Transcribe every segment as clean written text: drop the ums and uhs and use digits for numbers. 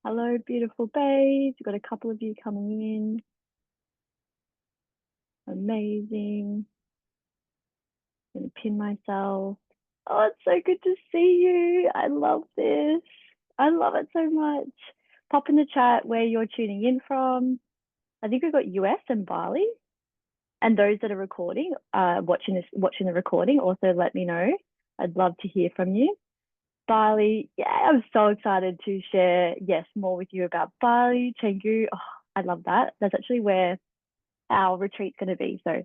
Hello, beautiful babes. We've got a couple of you coming in. Amazing. I'm gonna pin myself. Oh, it's so good to see you. I love this. I love it so much. Pop in the chat where you're tuning in from. I think we've got US and Bali. And those that are recording, watching the recording, also let me know. I'd love to hear from you. Bali, yeah, I'm so excited to share, yes, more with you about Bali, Canggu. Oh, I love that. That's actually where our retreat's going to be. So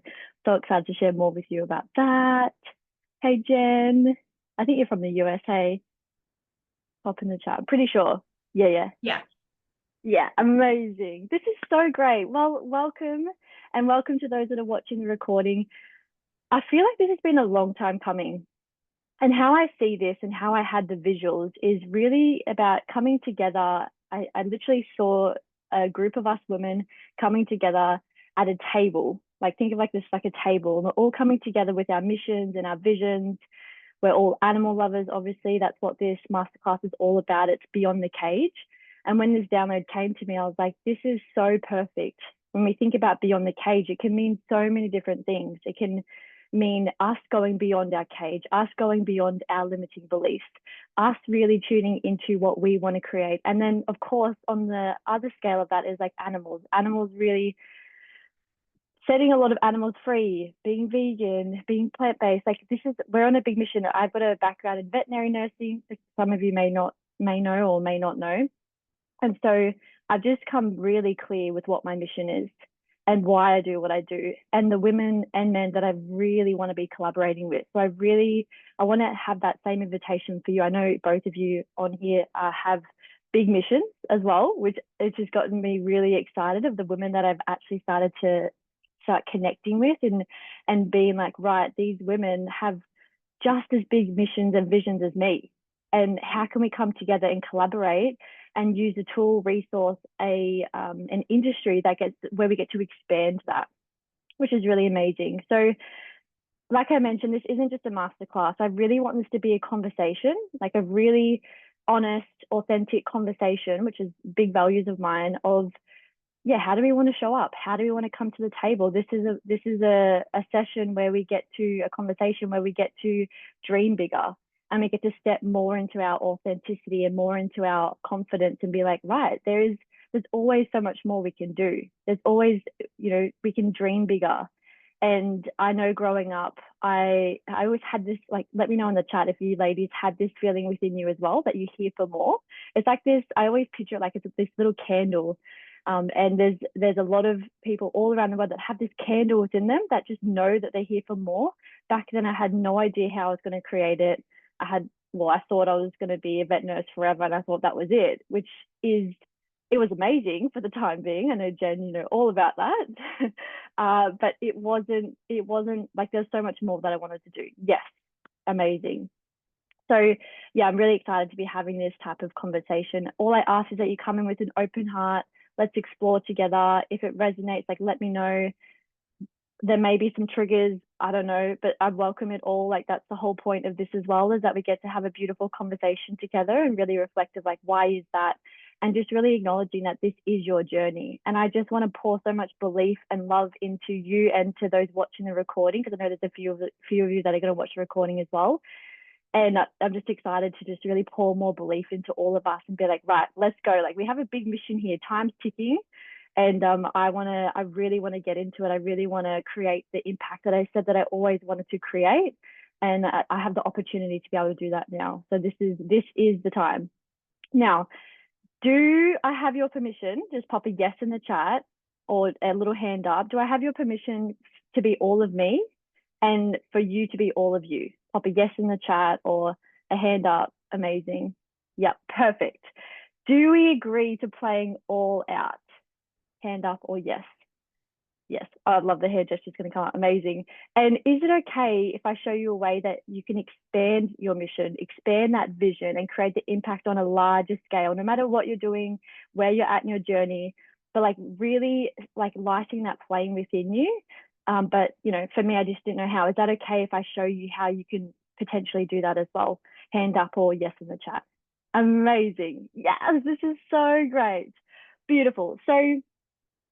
excited to share more with you about that. Hey, Jen. I think you're from the USA. Pop in the chat. I'm pretty sure. Yeah, yeah. Yeah. Yeah, amazing. This is so great. Well, welcome and welcome to those that are watching the recording. I feel like this has been a long time coming. And how I see this and how I had the visuals is really about coming together. I literally saw a group of us women coming together at a table. Like think of like this like a table. And we're all coming together with our missions and our visions. We're all animal lovers, obviously. That's what this masterclass is all about. It's beyond the cage. And when this download came to me, I was like, this is so perfect. When we think about beyond the cage, it can mean so many different things. It can mean us going beyond our cage, us going beyond our limiting beliefs, us really tuning into what we want to create. And then, of course, on the other scale of that is like animals. Animals really setting a lot of animals free, being vegan, being plant-based. Like this is, we're on a big mission. I've got a background in veterinary nursing. Some of you may know or may not know. And so I've just come really clear with what my mission is and why I do what I do and the women and men that I really want to be collaborating with. So I want to have that same invitation for you. I know both of you on here have big missions as well, which has just gotten me really excited of the women that I've actually started to start connecting with and being like, right, these women have just as big missions and visions as me. And how can we come together and collaborate and use a tool, resource, an industry that gets where we get to expand that, which is really amazing. So, like I mentioned, this isn't just a masterclass. I really want this to be a conversation, like a really honest, authentic conversation, which is big values of mine. Of yeah, how do we want to show up? How do we want to come to the table? This is a session where we get to a conversation where we get to dream bigger and we get to step more into our authenticity and more into our confidence and be like, right, there's always so much more we can do. There's always, we can dream bigger. And I know growing up, I always had this, like, let me know in the chat if you ladies had this feeling within you as well, that you're here for more. It's like this, I always picture it like it's this little candle. And there's a lot of people all around the world that have this candle within them that just know that they're here for more. Back then, I had no idea how I was going to create it. I thought I was going to be a vet nurse forever, and I thought that was it, which is, it was amazing for the time being. I know Jen, all about that. But it wasn't like there's so much more that I wanted to do. Yes, amazing. So yeah, I'm really excited to be having this type of conversation. All I ask is that you come in with an open heart. Let's explore together. If it resonates, like let me know. There may be some triggers, I don't know, but I welcome it all. Like that's the whole point of this as well, is that we get to have a beautiful conversation together and really reflect of like, why is that? And just really acknowledging that this is your journey. And I just want to pour so much belief and love into you and to those watching the recording, because I know there's a few of you that are going to watch the recording as well. And I'm just excited to just really pour more belief into all of us and be like, right, let's go. Like we have a big mission here. Time's ticking. And I really want to get into it. I really want to create the impact that I said that I always wanted to create. And I have the opportunity to be able to do that now. So this is the time. Now, do I have your permission? Just pop a yes in the chat or a little hand up. Do I have your permission to be all of me and for you to be all of you? Pop a yes in the chat or a hand up. Amazing. Yep, perfect. Do we agree to playing all out? Hand up or yes? Yes, I love the hair gesture's going to come out. Amazing. And is it okay if I show you a way that you can expand your mission, expand that vision and create the impact on a larger scale, no matter what you're doing, where you're at in your journey, but like really like lighting that flame within you. But for me, I just didn't know how. Is that okay if I show you how you can potentially do that as well? Hand up or yes in the chat. Amazing. Yes, this is so great. Beautiful. So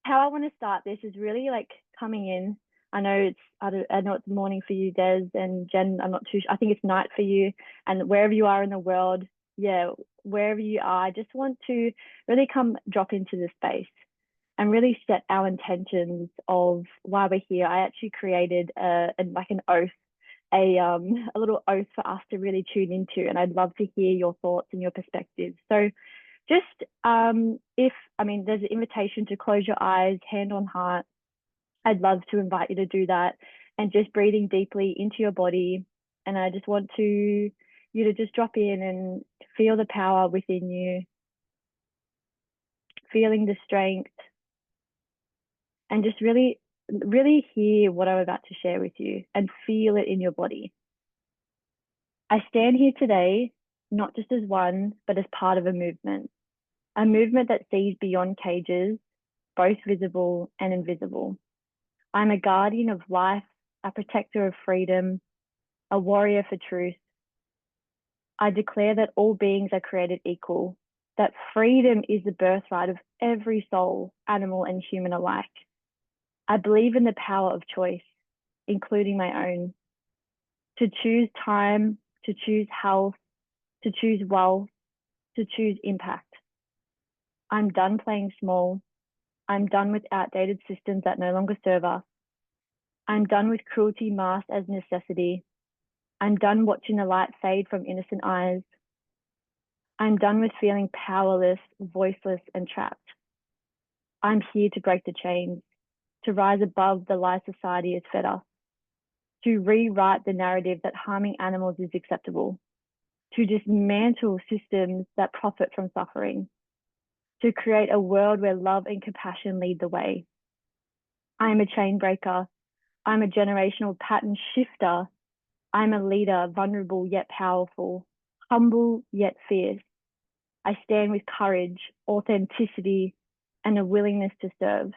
how I want to start this is really like coming in. I know it's morning for you, Des and Jen. I'm not too sure. I think it's night for you. And wherever you are in the world, yeah, wherever you are, I just want to really come drop into the space and really set our intentions of why we're here. I actually created like an oath, a little oath for us to really tune into, and I'd love to hear your thoughts and your perspectives. So just if I mean, there's an invitation to close your eyes, hand on heart. I'd love to invite you to do that, and just breathing deeply into your body. And I just want to you to just drop in and feel the power within you, feeling the strength, and just really, really hear what I'm about to share with you and feel it in your body. I stand here today not just as one, but as part of a movement that sees beyond cages, both visible and invisible. I'm a guardian of life, a protector of freedom, a warrior for truth. I declare that all beings are created equal, that freedom is the birthright of every soul, animal and human alike. I believe in the power of choice, including my own, to choose time, to choose health, to choose wealth, to choose impact. I'm done playing small. I'm done with outdated systems that no longer serve us. I'm done with cruelty masked as necessity. I'm done watching the light fade from innocent eyes. I'm done with feeling powerless, voiceless, and trapped. I'm here to break the chains, to rise above the lie society has fed us, to rewrite the narrative that harming animals is acceptable, to dismantle systems that profit from suffering, to create a world where love and compassion lead the way. I am a chain breaker. I'm a generational pattern shifter. I'm a leader, vulnerable yet powerful, humble yet fierce. I stand with courage, authenticity, and a willingness to serve.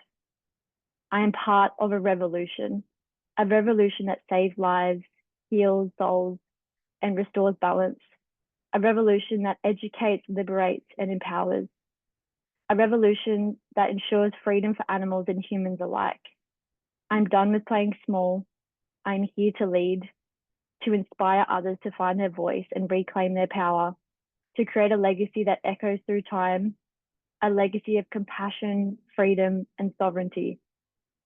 I am part of a revolution that saves lives, heals souls, and restores balance, a revolution that educates, liberates, and empowers, a revolution that ensures freedom for animals and humans alike. I'm done with playing small. I'm here to lead, to inspire others to find their voice and reclaim their power, to create a legacy that echoes through time, a legacy of compassion, freedom, and sovereignty.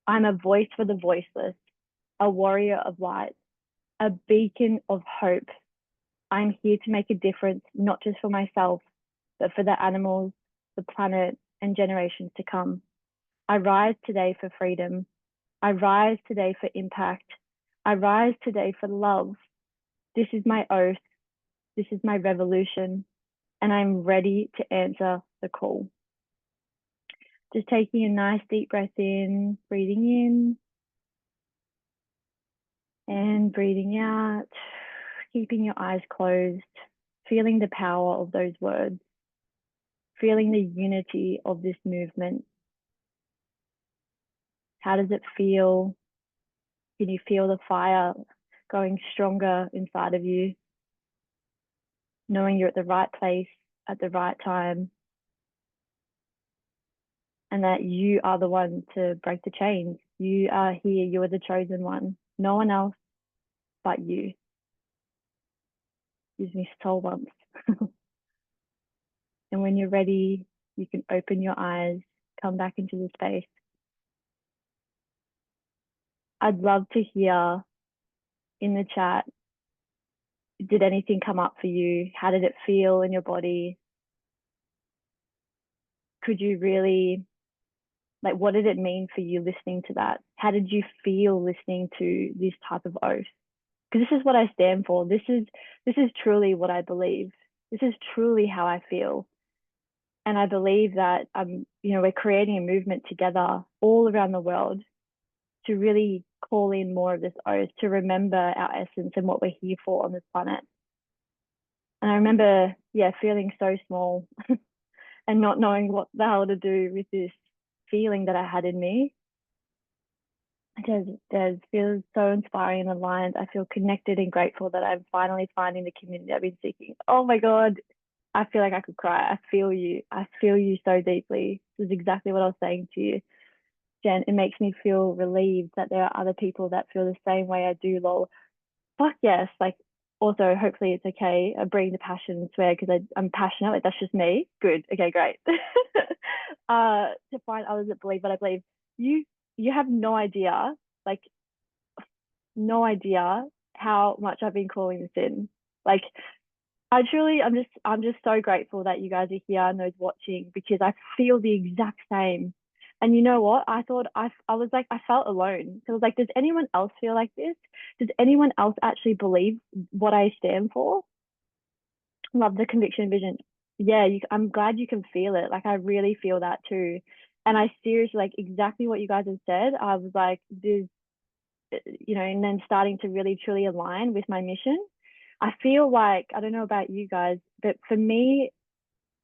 I'm a voice for the voiceless, a warrior of light, a beacon of hope. I'm here to make a difference, not just for myself, but for the animals, the planet, and generations to come. I rise today for freedom. I rise today for impact. I rise today for love. This is my oath. This is my revolution. And I'm ready to answer the call. Just taking a nice deep breath in, breathing in and breathing out, keeping your eyes closed, feeling the power of those words, feeling the unity of this movement. How does it feel? Can you feel the fire going stronger inside of you? Knowing you're at the right place at the right time, and that you are the one to break the chains. You are here. You are the chosen one. No one else but you. Gives me soul bumps. And when you're ready, you can open your eyes, come back into the space. I'd love to hear in the chat, did anything come up for you? How did it feel in your body? Could you really, like, what did it mean for you listening to that? How did you feel listening to this type of oath? Because this is what I stand for. This is truly what I believe. This is truly how I feel. And I believe that we're creating a movement together all around the world to really call in more of this oath, to remember our essence and what we're here for on this planet. And I remember, feeling so small and not knowing what the hell to do with this feeling that I had in me. It feels so inspiring and aligned. I feel connected and grateful that I'm finally finding the community I've been seeking. Oh my God, I feel like I could cry. I feel you. I feel you so deeply. This is exactly what I was saying to you, Jen. It makes me feel relieved that there are other people that feel the same way I do, lol. Fuck yes. Like, also, hopefully it's okay. I bring the passion and swear because I'm passionate. Like, that's just me. Good. Okay, great. To find others that believe what I believe. You you have no idea, like no idea how much I've been calling this in. Like I truly, I'm just so grateful that you guys are here and those watching because I feel the exact same. And you know what? I thought I was like I felt alone. So I was like, does anyone else feel like this? Does anyone else actually believe what I stand for? Love the conviction vision. Yeah, I'm glad you can feel it. Like I really feel that too. And I seriously like exactly what you guys have said. I was like, this, and then starting to really truly align with my mission. I feel like, I don't know about you guys, but for me,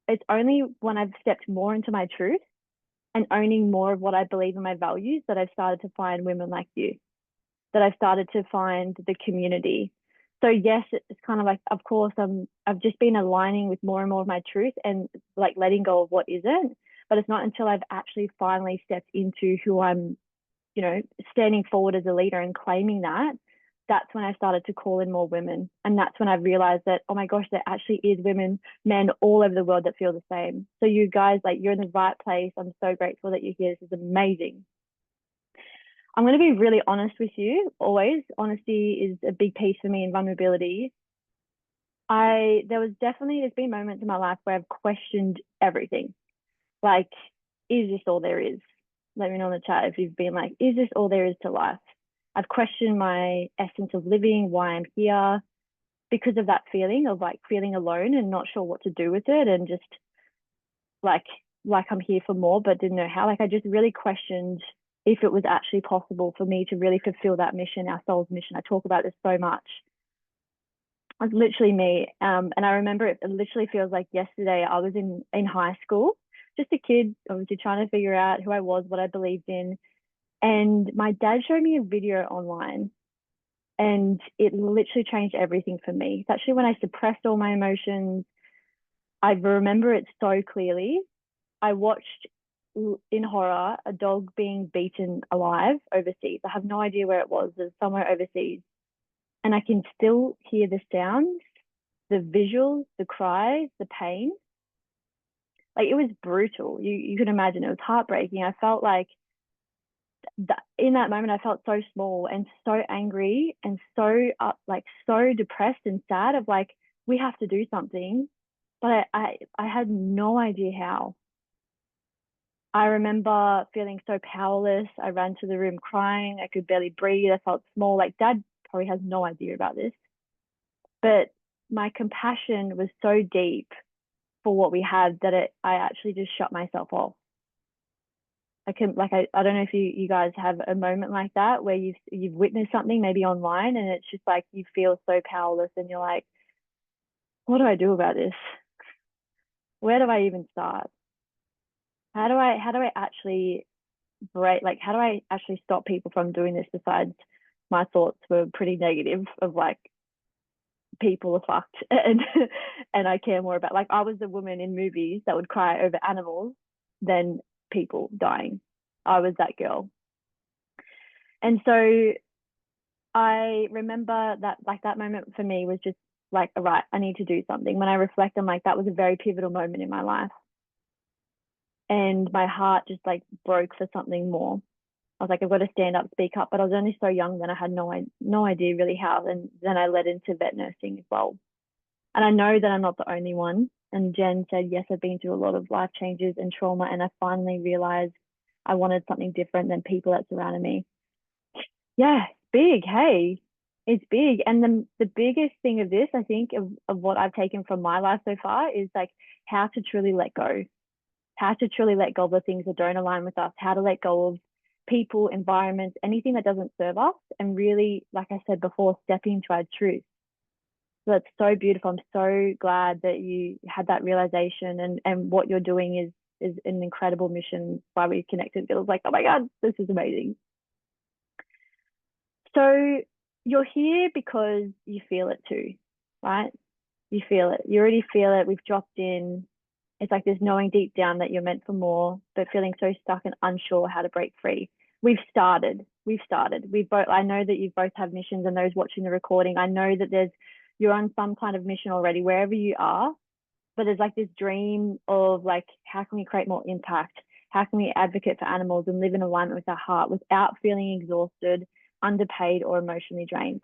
it's only when I've stepped more into my truth and owning more of what I believe in my values that I've started to find women like you, that I've started to find the community. So yes, it's kind of like, of course, I've just been aligning with more and more of my truth and like letting go of what isn't. But it's not until I've actually finally stepped into who I'm, standing forward as a leader and claiming that, that's when I started to call in more women. And that's when I realized that, oh my gosh, there actually is women, men all over the world that feel the same. So you guys, like, you're in the right place. I'm so grateful that you're here. This is amazing. I'm going to be really honest with you. Always, honesty is a big piece for me, and vulnerability. There's been moments in my life where I've questioned everything. Like, is this all there is? Let me know in the chat if you've been like, is this all there is to life? I've questioned my essence of living, why I'm here, because of that feeling of like feeling alone and not sure what to do with it, and just like I'm here for more, but didn't know how. Like I just really questioned if it was actually possible for me to really fulfill that mission, our soul's mission. I talk about this so much. It's literally me. And I remember it literally feels like yesterday. I was in high school, just a kid, obviously trying to figure out who I was, what I believed in. And my dad showed me a video online, and it literally changed everything for me. It's actually when I suppressed all my emotions. I remember it so clearly. I watched in horror a dog being beaten alive overseas. I have no idea where it was. There's somewhere overseas. And I can still hear the sounds, the visuals, the cries, the pain. Like it was brutal. You could imagine it was heartbreaking. I felt like that in that moment I felt so small and so angry and so like so depressed and sad of like we have to do something, but I had no idea how. I remember feeling so powerless. I ran to the room crying. I could barely breathe. I felt small. Like dad probably has no idea about this, but my compassion was so deep for what we had that I actually just shut myself off. I don't know if you guys have a moment like that where you've witnessed something maybe online and it's just like you feel so powerless and you're like, what do I do about this? Where do I even start? How do I actually break, like how do I actually stop people from doing this? Besides my thoughts were pretty negative of like people are fucked and I care more about, like, I was the woman in movies that would cry over animals than people dying. I was that girl. And so I remember that, like, that moment for me was just like, all right, I need to do something. When I reflect, I'm like, that was a very pivotal moment in my life. And my heart just like broke for something more. I was like, I've got to stand up, speak up. But I was only so young then, I had no idea really how. And then I led into vet nursing as well. And I know that I'm not the only one. And Jen said, yes, I've been through a lot of life changes and trauma. And I finally realized I wanted something different than people that surrounded me. Yeah, it's big. Hey, it's big. And the biggest thing of this, I think, of what I've taken from my life so far is like how to truly let go, how to truly let go of the things that don't align with us, how to let go of people, environments, anything that doesn't serve us, and really, like I said before, stepping into our truth. So that's so beautiful. I'm so glad that you had that realization, and what you're doing is an incredible mission. Why we connected. It was like, oh my God, this is amazing. So you're here because you feel it too, right? You feel it. You already feel it. We've dropped in. It's like this knowing deep down that you're meant for more, but feeling so stuck and unsure how to break free. We've started. We've started. We both. I know that you both have missions, and those watching the recording, I know that you're on some kind of mission already, wherever you are. But there's like this dream of like, how can we create more impact? How can we advocate for animals and live in alignment with our heart without feeling exhausted, underpaid, or emotionally drained?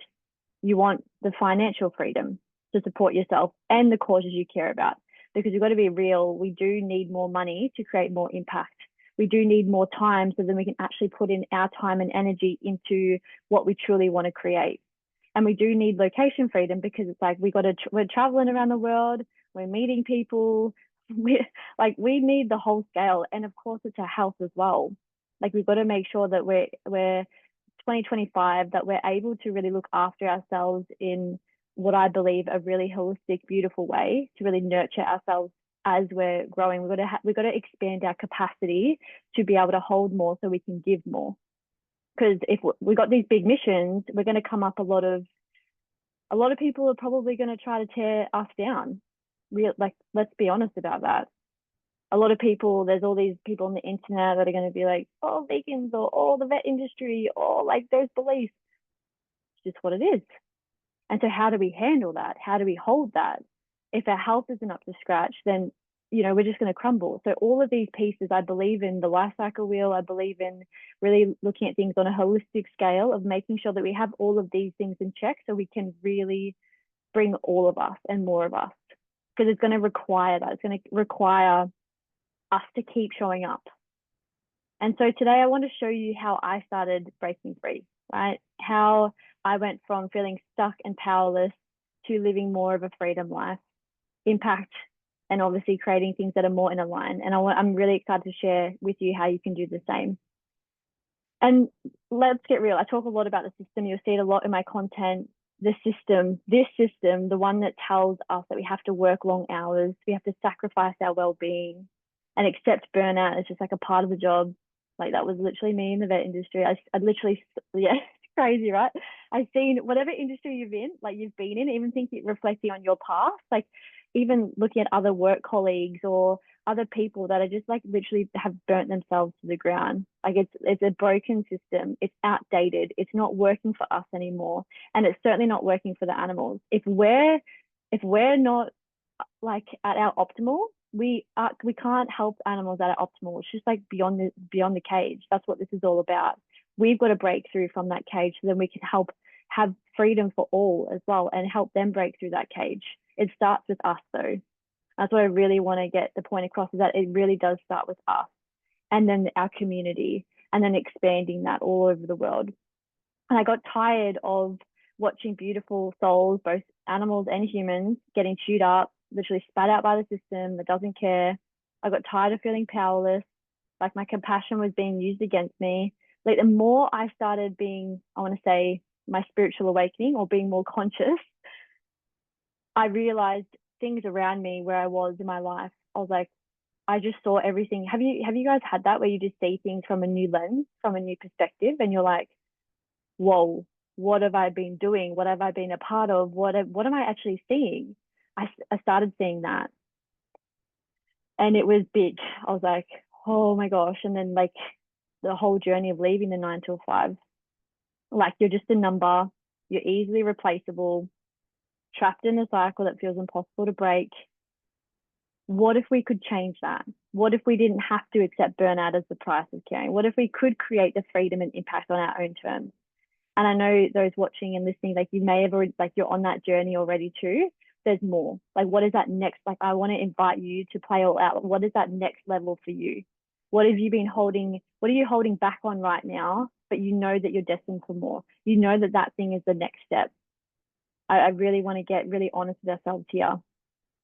You want the financial freedom to support yourself and the causes you care about. Because we've got to be real, we do need more money to create more impact. We do need more time so then we can actually put in our time and energy into what we truly want to create. And we do need location freedom because it's like we're traveling around the world, we're meeting people, we need the whole scale. And of course, it's our health as well. Like we've got to make sure that we're 2025, that we're able to really look after ourselves in what I believe a really holistic, beautiful way to really nurture ourselves as we're growing. We've got to expand our capacity to be able to hold more so we can give more. Because if we got these big missions, we're going to come up a lot of people are probably going to try to tear us down. Let's be honest about that. A lot of people, there's all these people on the internet that are going to be like, oh, vegans, or oh, the vet industry, or like those beliefs. It's just what it is. And so how do we handle that? How do we hold that? If our health isn't up to scratch, then, we're just going to crumble. So all of these pieces, I believe in the life cycle wheel. I believe in really looking at things on a holistic scale of making sure that we have all of these things in check so we can really bring all of us and more of us. Because it's going to require that. It's going to require us to keep showing up. And so today I want to show you how I started breaking free, right? How I went from feeling stuck and powerless to living more of a freedom life, impact, and obviously creating things that are more in line. And I'm really excited to share with you how you can do the same. And let's get real. I talk a lot about the system. You'll see it a lot in my content. This system, the one that tells us that we have to work long hours, we have to sacrifice our well-being and accept burnout as just like a part of the job. Like that was literally me in the vet industry. I literally, yeah, it's crazy, right? I've seen whatever industry you've been in, even think reflecting on your past, like even looking at other work colleagues or other people that are just like literally have burnt themselves to the ground. Like it's a broken system. It's outdated. It's not working for us anymore. And it's certainly not working for the animals. If we're not like at our optimal, we can't help animals at our optimal. It's just like beyond the cage. That's what this is all about. We've got to break through from that cage so then we can help have freedom for all as well and help them break through that cage. It starts with us though. That's what I really want to get the point across, is that it really does start with us and then our community and then expanding that all over the world. And I got tired of watching beautiful souls, both animals and humans, getting chewed up, literally spat out by the system that doesn't care. I got tired of feeling powerless, like my compassion was being used against me. Like the more I started being, I want to say, my spiritual awakening or being more conscious, I realized things around me where I was in my life. I was like, I just saw everything. Have you guys had that where you just see things from a new lens, from a new perspective, and you're like, whoa, what have I been doing? What have I been a part of? What am I actually seeing? I started seeing that, and it was big. I was like, oh my gosh. And then like the whole journey of leaving the 9 to 5, like you're just a number, you're easily replaceable, trapped in a cycle that feels impossible to break. What if we could change that? What if we didn't have to accept burnout as the price of caring? What if we could create the freedom and impact on our own terms? And I know those watching and listening, like you may have already, like you're on that journey already too. There's more. Like, what is that next? Like, I want to invite you to play all out. What is that next level for you? What have you been holding? What are you holding back on right now? But you know that you're destined for more. You know that that thing is the next step. I really want to get really honest with ourselves here.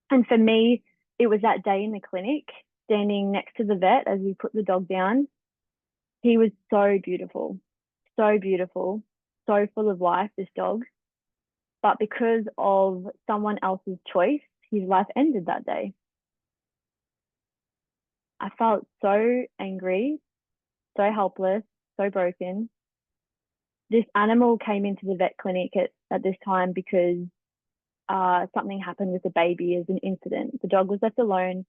And for me, it was that day in the clinic, standing next to the vet as we put the dog down. He was so beautiful, so beautiful, so full of life, this dog. But because of someone else's choice, his life ended that day. I felt so angry, so helpless, so broken. This animal came into the vet clinic at this time because something happened with the baby as an incident. The dog was left alone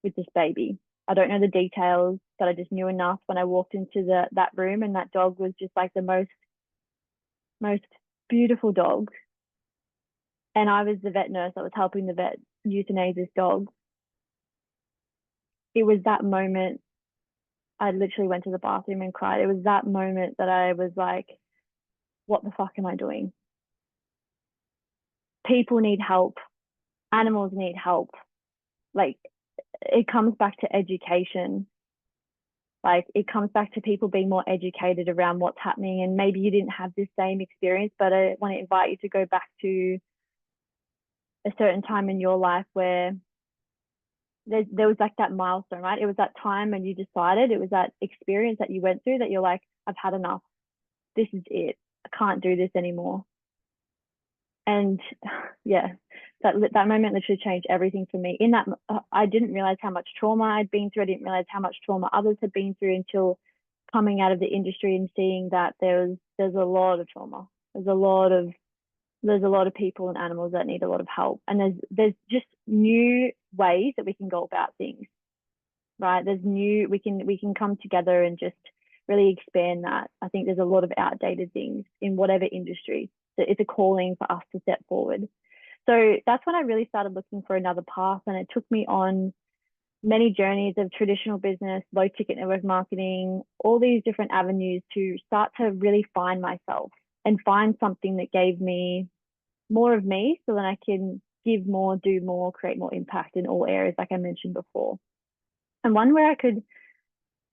with this baby. I don't know the details, but I just knew enough when I walked into that room, and that dog was just like the most beautiful dog. And I was the vet nurse. I was helping the vet euthanize this dog. It was that moment I literally went to the bathroom and cried. It was that moment that I was like, what the fuck am I doing? People need help. Animals need help. Like, it comes back to education. Like, it comes back to people being more educated around what's happening. And maybe you didn't have this same experience, but I want to invite you to go back to a certain time in your life where there was like that milestone, right? It was that time when you decided, it was that experience that you went through that you're like, I've had enough. This is it. I can't do this anymore. And yeah, that moment literally changed everything for me. In that, I didn't realize how much trauma I'd been through. I didn't realize how much trauma others had been through until coming out of the industry and seeing that there's a lot of trauma. There's a lot of people and animals that need a lot of help, and there's just new ways that we can go about things, right? We can come together and just really expand that. I think there's a lot of outdated things in whatever industry. So it's a calling for us to step forward. So that's when I really started looking for another path, and it took me on many journeys of traditional business, low ticket network marketing, all these different avenues to start to really find myself and find something that gave me more of me, so that I can give more, do more, create more impact in all areas, like I mentioned before. And one where I could,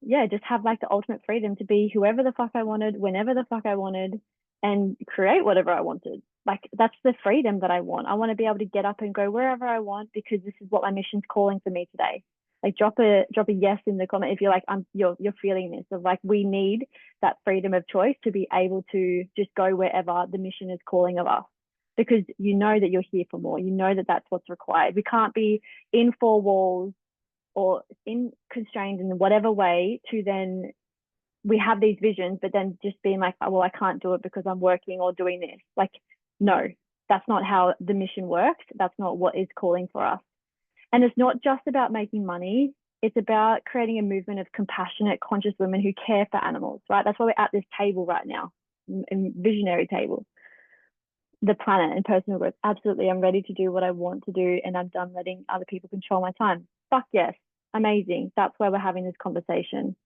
yeah, just have like the ultimate freedom to be whoever the fuck I wanted, whenever the fuck I wanted, and create whatever I wanted. Like, that's the freedom that I want. I want to be able to get up and go wherever I want, because this is what my mission's calling for me today. Like, drop a yes in the comment if you're like, you're feeling this, of like, we need that freedom of choice to be able to just go wherever the mission is calling of us, because you know that you're here for more. You know that that's what's required. We can't be in four walls or in constrained in whatever way to then we have these visions, but then just being like, oh, well, I can't do it because I'm working or doing this. Like, no, that's not how the mission works. That's not what is calling for us. And it's not just about making money. It's about creating a movement of compassionate, conscious women who care for animals, right? That's why we're at this table right now, in visionary table. The planet and personal growth. Absolutely. I'm ready to do what I want to do, and I'm done letting other people control my time. Fuck yes. Amazing. That's why we're having this conversation.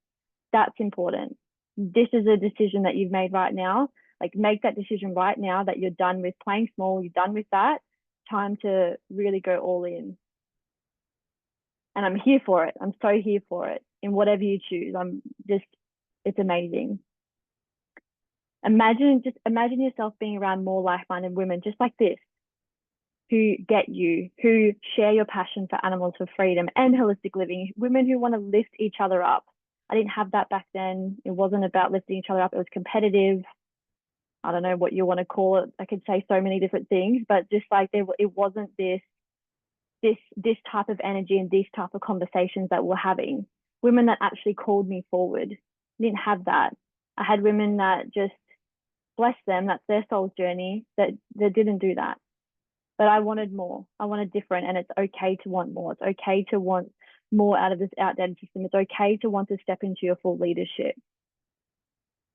That's important. This is a decision that you've made right now. Like, make that decision right now that you're done with playing small. You're done with that. Time to really go all in. And I'm here for it. I'm so here for it. In whatever you choose, it's amazing. Imagine yourself being around more like-minded women just like this, who get you, who share your passion for animals, for freedom and holistic living, women who want to lift each other up. I didn't have that back then. It wasn't about lifting each other up. It was competitive. I don't know what you want to call it. I could say so many different things, but just like it wasn't this type of energy and these type of conversations that we're having. Women that actually called me forward. I didn't have that. I had women that just, bless them, that's their soul's journey, that didn't do that. But I wanted more. I wanted different, and it's okay to want more. It's okay to want more out of this outdated system. It's okay to want to step into your full leadership.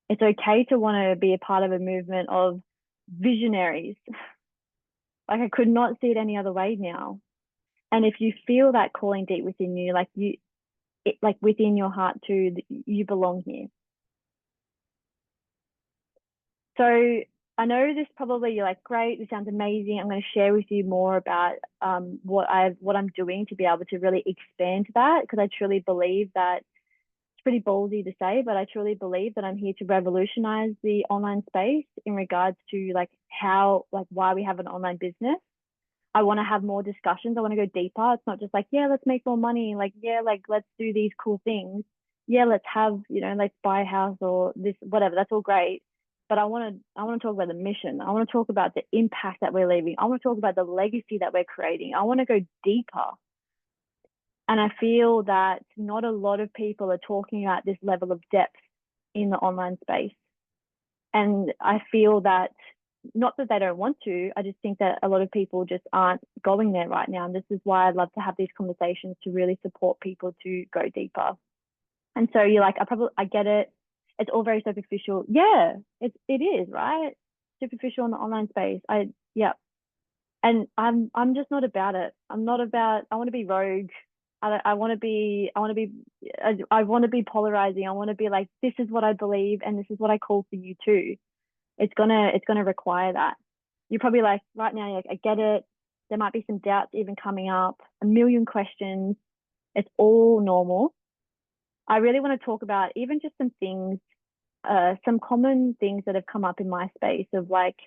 It's okay to want to be a part of a movement of visionaries. Like, I could not see it any other way now. And if you feel that calling deep within you, like within your heart too, you belong here. So I know this probably, you're like, great, this sounds amazing. I'm going to share with you more about what I'm doing to be able to really expand that, because I truly believe that, it's pretty ballsy to say, but I truly believe that I'm here to revolutionize the online space in regards to why we have an online business. I want to have more discussions. I want to go deeper. It's not just like, yeah, let's make more money. Like, yeah, like, let's do these cool things. Yeah, let's have, let's buy a house or this, whatever. That's all great. But I want to talk about the mission. I want to talk about the impact that we're leaving. I want to talk about the legacy that we're creating. I want to go deeper. And I feel that not a lot of people are talking about this level of depth in the online space. And I feel that not that they don't want to. I just think that a lot of people just aren't going there right now. And this is why I'd love to have these conversations to really support people to go deeper. And so you're like, I get it. It's all very superficial. Yeah, it is, right? Superficial in the online space. Yeah. And I'm just not about it. I'm not about, I want to be rogue. I want to be, I want to be polarizing. I want to be like, this is what I believe and this is what I call for you too. It's gonna require that. You're probably like right now, you're like, I get it. There might be some doubts even coming up, a million questions. It's all normal. I really want to talk about even just some things, some common things that have come up in my space of like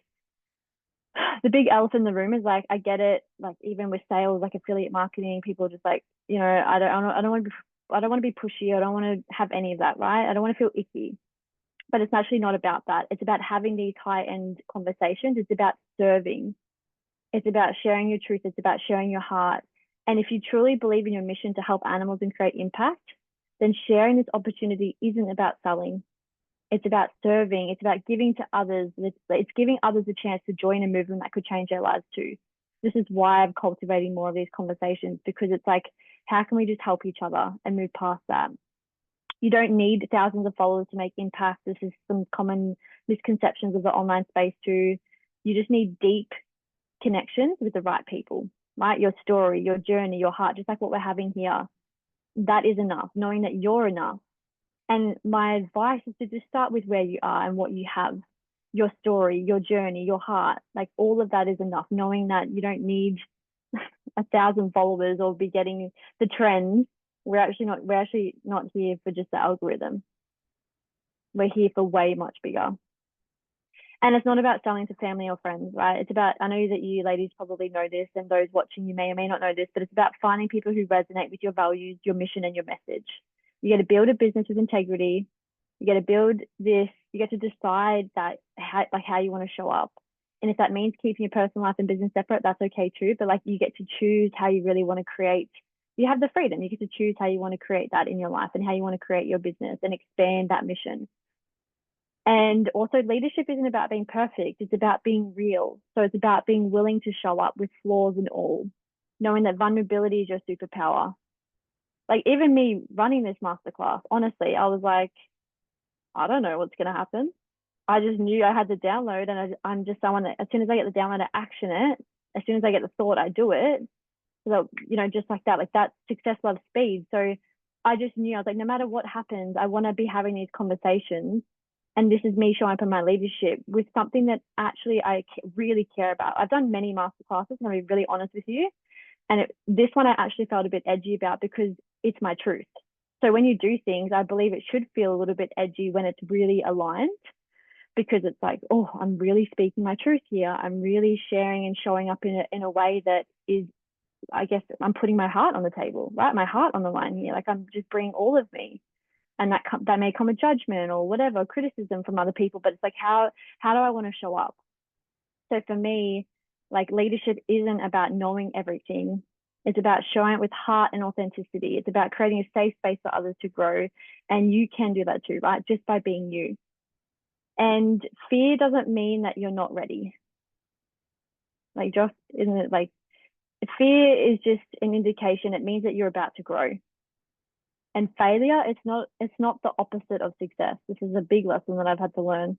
the big elephant in the room is like, I get it. Like even with sales, like affiliate marketing, people are just like, I don't want to be, I don't want to be pushy. I don't want to have any of that, right? I don't want to feel icky. But it's actually not about that. It's about having these high-end conversations. It's about serving. It's about sharing your truth. It's about sharing your heart. And if you truly believe in your mission to help animals and create impact, then sharing this opportunity isn't about selling. It's about serving. It's about giving to others. It's giving others a chance to join a movement that could change their lives too. This is why I'm cultivating more of these conversations, because it's like, how can we just help each other and move past that? You don't need thousands of followers to make impact. This is some common misconceptions of the online space too. You just need deep connections with the right people, right? Your story, your journey, your heart, just like what we're having here. That is enough, knowing that you're enough. And my advice is to just start with where you are and what you have, your story, your journey, your heart. Like all of that is enough, knowing that you don't need 1,000 followers or be getting the trends. We're actually not here for just the algorithm. We're here for way much bigger. And it's not about selling to family or friends, right? It's about, I know that you ladies probably know this, and those watching, you may or may not know this, but it's about finding people who resonate with your values, your mission, and your message. You get to build a business with integrity. You get to build this, you get to decide that how you want to show up. And if that means keeping your personal life and business separate, that's okay too. But like you get to choose how you really want to create. You have the freedom. You get to choose how you want to create that in your life and how you want to create your business and expand that mission. And also, leadership isn't about being perfect, it's about being real. So it's about being willing to show up with flaws and all, knowing that vulnerability is your superpower. Like, even me running this masterclass, honestly, I was like, I don't know what's going to happen. I just knew I had the download, and I'm just someone that as soon as I get the download, I action it. As soon as I get the thought, I do it. So, just like that success loves speed. So I just knew, I was like, no matter what happens, I want to be having these conversations. And this is me showing up in my leadership with something that actually I really care about. I've done many masterclasses, and I'll be really honest with you. And this one I actually felt a bit edgy about because it's my truth. So when you do things, I believe it should feel a little bit edgy when it's really aligned, because it's like, oh, I'm really speaking my truth here. I'm really sharing and showing up in a way that is, I guess I'm putting my heart on the table, right? My heart on the line here. Like I'm just bringing all of me. And that may come with judgment or whatever, criticism from other people, but it's like, how do I want to show up? So for me, like leadership isn't about knowing everything. It's about showing it with heart and authenticity. It's about creating a safe space for others to grow. And you can do that too, right? Just by being you. And fear doesn't mean that you're not ready. Like, just isn't it like fear is just an indication. It means that you're about to grow. And failure, it's not the opposite of success. This is a big lesson that I've had to learn.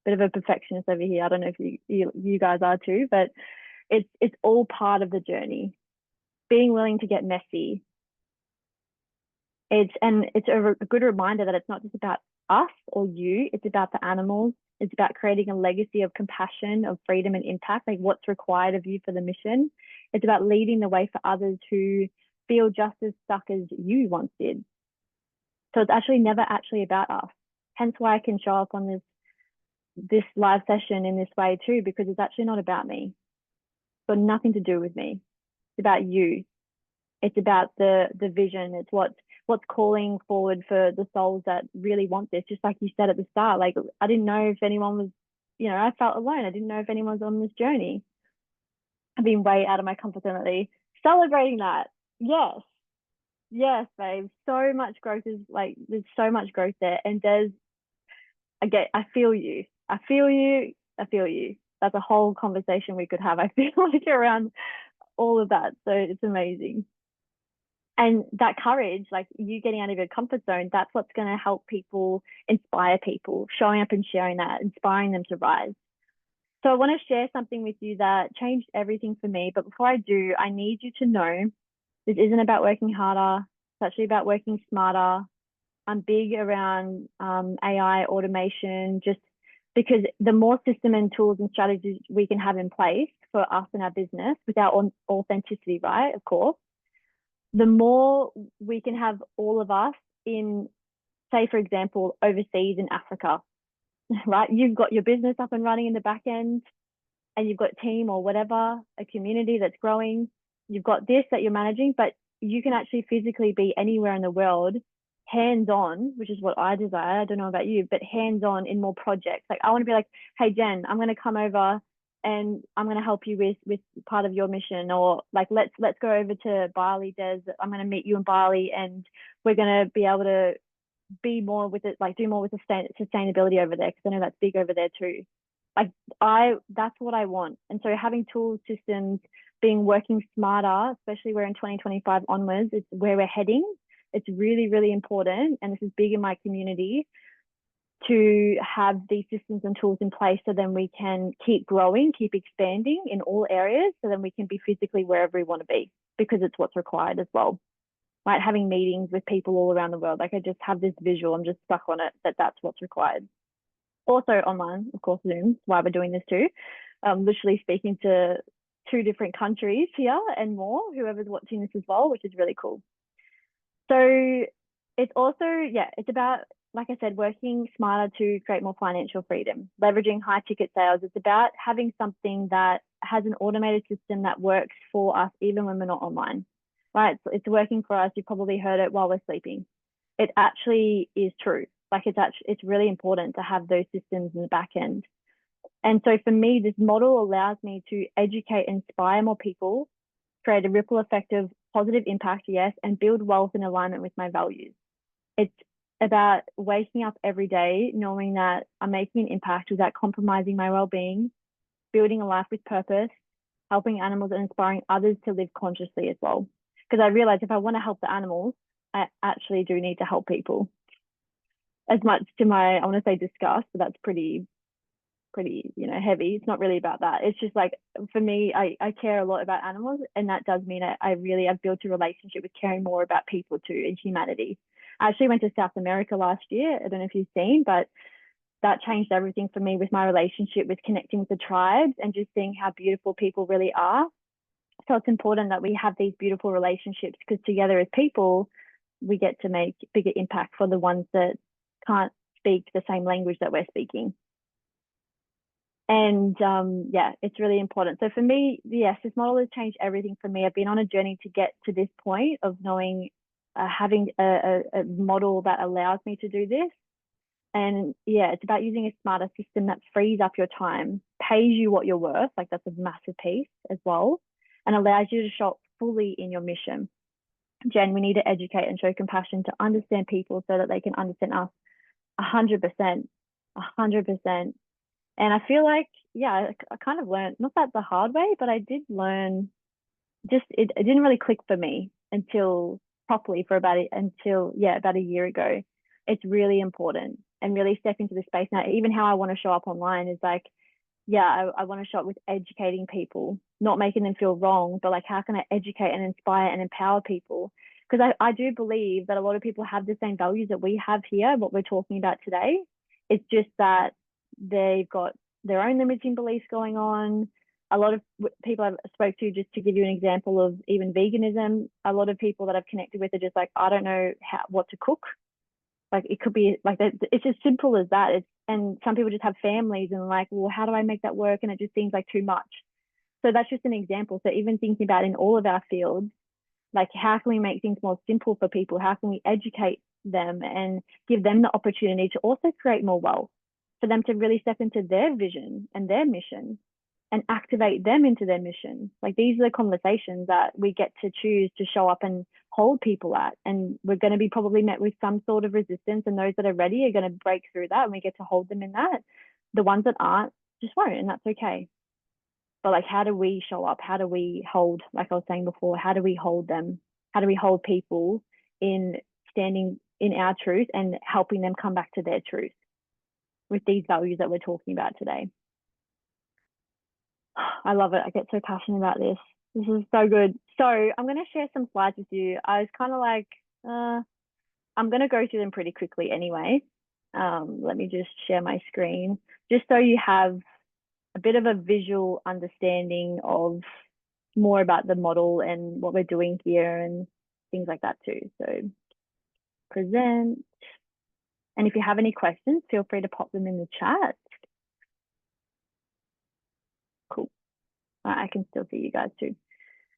Bit of a perfectionist over here. I don't know if you guys are too, but it's all part of the journey. Being willing to get messy. It's a good reminder that it's not just about us or you. It's about the animals. It's about creating a legacy of compassion, of freedom and impact, like what's required of you for the mission. It's about leading the way for others who feel just as stuck as you once did. So it's actually never actually about us. Hence why I can show up on this live session in this way too, because it's actually not about me. It's got nothing to do with me. It's about you. It's about the vision. It's what's calling forward for the souls that really want this. Just like you said at the start, like I didn't know if anyone was, I felt alone. I didn't know if anyone was on this journey. I've been way out of my comfort zone lately. Celebrating that. Yes. Yes, babe. So much growth there's so much growth there. And I feel you. I feel you. I feel you. That's a whole conversation we could have, I feel like, around all of that. So it's amazing. And that courage, like you getting out of your comfort zone, that's what's going to help people, inspire people, showing up and sharing that, inspiring them to rise. So I want to share something with you that changed everything for me. But before I do, I need you to know this isn't about working harder. It's actually about working smarter. I'm big around AI automation, just because the more system and tools and strategies we can have in place for us and our business with our authenticity, right? Of course, the more we can have all of us in, say, for example, overseas in Africa, right? You've got your business up and running in the back end, and you've got a team or whatever, a community that's growing. You've got this that you're managing, but you can actually physically be anywhere in the world, hands on, which is what I desire. I don't know about you, but hands on in more projects. Like I want to be like, hey Jen, I'm going to come over and I'm going to help you with part of your mission, or like let's go over to Bali, Des. I'm going to meet you in Bali, and we're going to be able to be more with it, like do more with the sustainability over there, because I know that's big over there too. Like that's what I want. And so having tools, systems, being working smarter, especially we're in 2025 onwards, it's where we're heading. It's really, really important. And this is big in my community to have these systems and tools in place so then we can keep growing, keep expanding in all areas, so then we can be physically wherever we want to be, because it's what's required as well. Right, having meetings with people all around the world. Like I just have this visual, I'm just stuck on it, that's what's required. Also online, of course, Zoom, why we're doing this too. Literally speaking to 2 different countries here and more, whoever's watching this as well, which is really cool. So it's also, yeah, it's about, like I said, working smarter to create more financial freedom, leveraging high ticket sales. It's about having something that has an automated system that works for us even when we're not online, right? So it's working for us. You probably heard it while we're sleeping. It actually is true. Like it's really important to have those systems in the back end. And so for me, this model allows me to educate, inspire more people, create a ripple effect of positive impact, yes, and build wealth in alignment with my values. It's about waking up every day knowing that I'm making an impact without compromising my well-being, building a life with purpose, helping animals, and inspiring others to live consciously as well. Because I realize if I want to help the animals, I actually do need to help people. As much to my, I want to say disgust, but that's pretty, heavy. It's not really about that. It's just like, for me, I care a lot about animals, and that does mean I've built a relationship with caring more about people too, and humanity. I actually went to South America last year. I don't know if you've seen, but that changed everything for me with my relationship with connecting with the tribes and just seeing how beautiful people really are. So it's important that we have these beautiful relationships, because together as people, we get to make bigger impact for the ones that can't speak the same language that we're speaking. And yeah, it's really important. So for me, yes, this model has changed everything for me. I've been on a journey to get to this point of knowing, having a model that allows me to do this. And yeah, it's about using a smarter system that frees up your time, pays you what you're worth. Like that's a massive piece as well, and allows you to show up fully in your mission. Jen, we need to educate and show compassion to understand people so that they can understand us 100%, 100%. And I feel like, yeah, I kind of learned, not that the hard way, but I did learn, just it didn't really click for me until properly for about a year ago. It's really important, and really step into the space now. Even how I want to show up online is like, yeah, I want to show up with educating people, not making them feel wrong, but like how can I educate and inspire and empower people? Because I do believe that a lot of people have the same values that we have here, what we're talking about today. It's just that they've got their own limiting beliefs going on. A lot of people I've spoke to, just to give you an example of even veganism, a lot of people that I've connected with are just like, I don't know what to cook. Like it could be like that. It's as simple as that. And some people just have families and like, well, how do I make that work? And it just seems like too much. So that's just an example. So even thinking about in all of our fields, like how can we make things more simple for people? How can we educate them and give them the opportunity to also create more wealth, for them to really step into their vision and their mission and activate them into their mission? Like these are the conversations that we get to choose to show up and hold people at. And we're going to be probably met with some sort of resistance, and those that are ready are going to break through that, and we get to hold them in that. The ones that aren't, just won't, and that's okay. But like, how do we show up? How do we hold, like I was saying before, how do we hold them? How do we hold people in standing in our truth and helping them come back to their truth with these values that we're talking about today? I love it. I get so passionate about this. This is so good. So I'm going to share some slides with you. I was kind of like, I'm going to go through them pretty quickly anyway. Let me just share my screen just so you have a bit of a visual understanding of more about the model and what we're doing here and things like that too. So present. And if you have any questions, feel free to pop them in the chat. Cool. I can still see you guys too.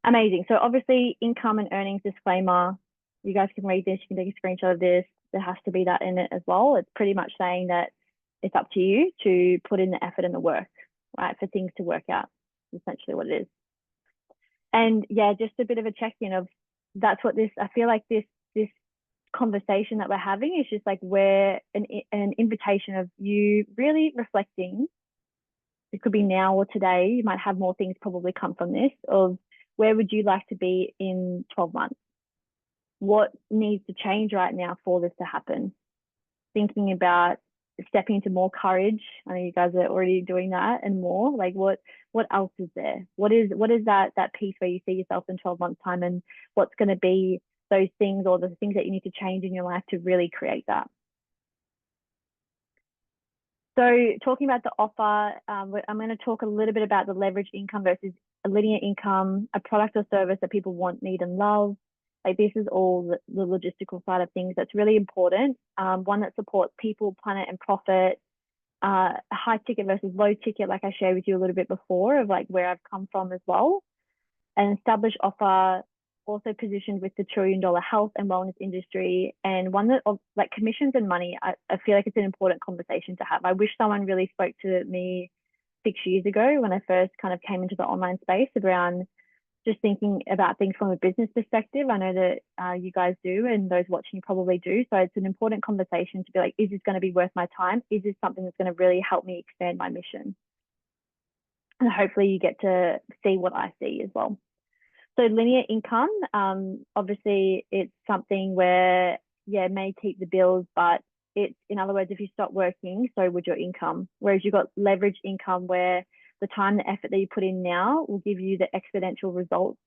Amazing. So obviously income and earnings disclaimer. You guys can read this. You can take a screenshot of this. There has to be that in it as well. It's pretty much saying that it's up to you to put in the effort and the work, right, for things to work out. That's essentially what it is. And yeah, just a bit of a check-in of that's what this, I feel like this conversation that we're having is just like where an invitation of you really reflecting. It could be now or today. You might have more things probably come from this of where would you like to be in 12 months? What needs to change right now for this to happen? Thinking about stepping into more courage. I know you guys are already doing that and more. Like what else is there? What is that piece where you see yourself in 12 months time, and what's going to be those things or the things that you need to change in your life to really create that? So talking about the offer, I'm going to talk a little bit about the leverage income versus a linear income, a product or service that people want, need, and love. Like this is all the logistical side of things that's really important. One that supports people, planet, and profit. High ticket versus low ticket, like I shared with you a little bit before, of like where I've come from as well. An established offer, also positioned with the $1 trillion health and wellness industry, and one that like commissions and money. I feel like it's an important conversation to have. I wish someone really spoke to me 6 years ago when I first kind of came into the online space around just thinking about things from a business perspective. I know that you guys do, and those watching probably do. So it's an important conversation to be like, is this going to be worth my time? Is this something that's going to really help me expand my mission? And hopefully you get to see what I see as well. So linear income, obviously it's something where, yeah, may keep the bills, but it's, in other words, if you stop working, so would your income. Whereas you've got leverage income where the time, the effort that you put in now will give you the exponential results.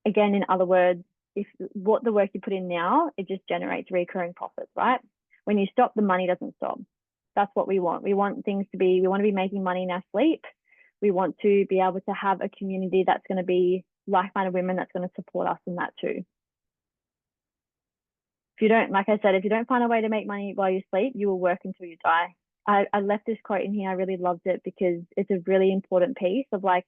Again, in other words, if what the work you put in now, it just generates recurring profits, right? When you stop, the money doesn't stop. That's what we want. We want things to be, we want to be making money in our sleep. We want to be able to have a community that's going to be like-minded women that's going to support us in that too. If you don't, like I said, if you don't find a way to make money while you sleep, you will work until you die. I left this quote in here. I really loved it because it's a really important piece of like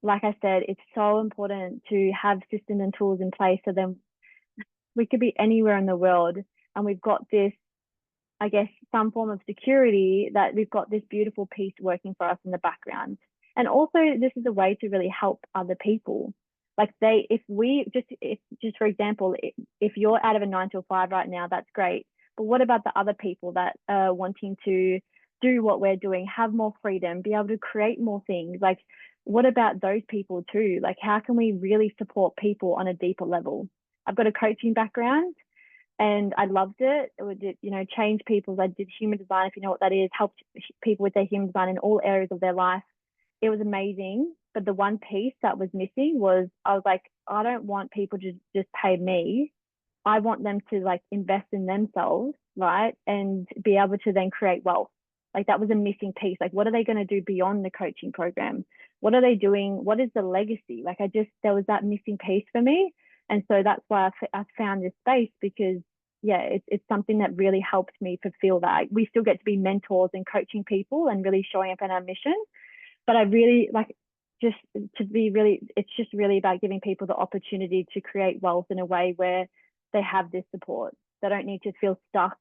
I said, it's so important to have systems and tools in place. So then we could be anywhere in the world and we've got this, I guess, some form of security that we've got this beautiful piece working for us in the background. And also this is a way to really help other people. Like if for example, if you're out of a 9 to 5 right now, that's great. But what about the other people that are wanting to do what we're doing, have more freedom, be able to create more things? Like, what about those people too? Like, how can we really support people on a deeper level? I've got a coaching background and I loved it. It would, change people. I did human design, if you know what that is, helped people with their human design in all areas of their life. It was amazing. But the one piece that was missing was I was like, I don't want people to just pay me. I want them to like invest in themselves, right? And be able to then create wealth. Like that was a missing piece. Like, what are they going to do beyond the coaching program? What are they doing? What is the legacy? Like there was that missing piece for me. And so that's why I found this space because yeah, it's something that really helped me fulfill that. We still get to be mentors and coaching people and really showing up in our mission. But I really like it's just really about giving people the opportunity to create wealth in a way where they have this support. They don't need to feel stuck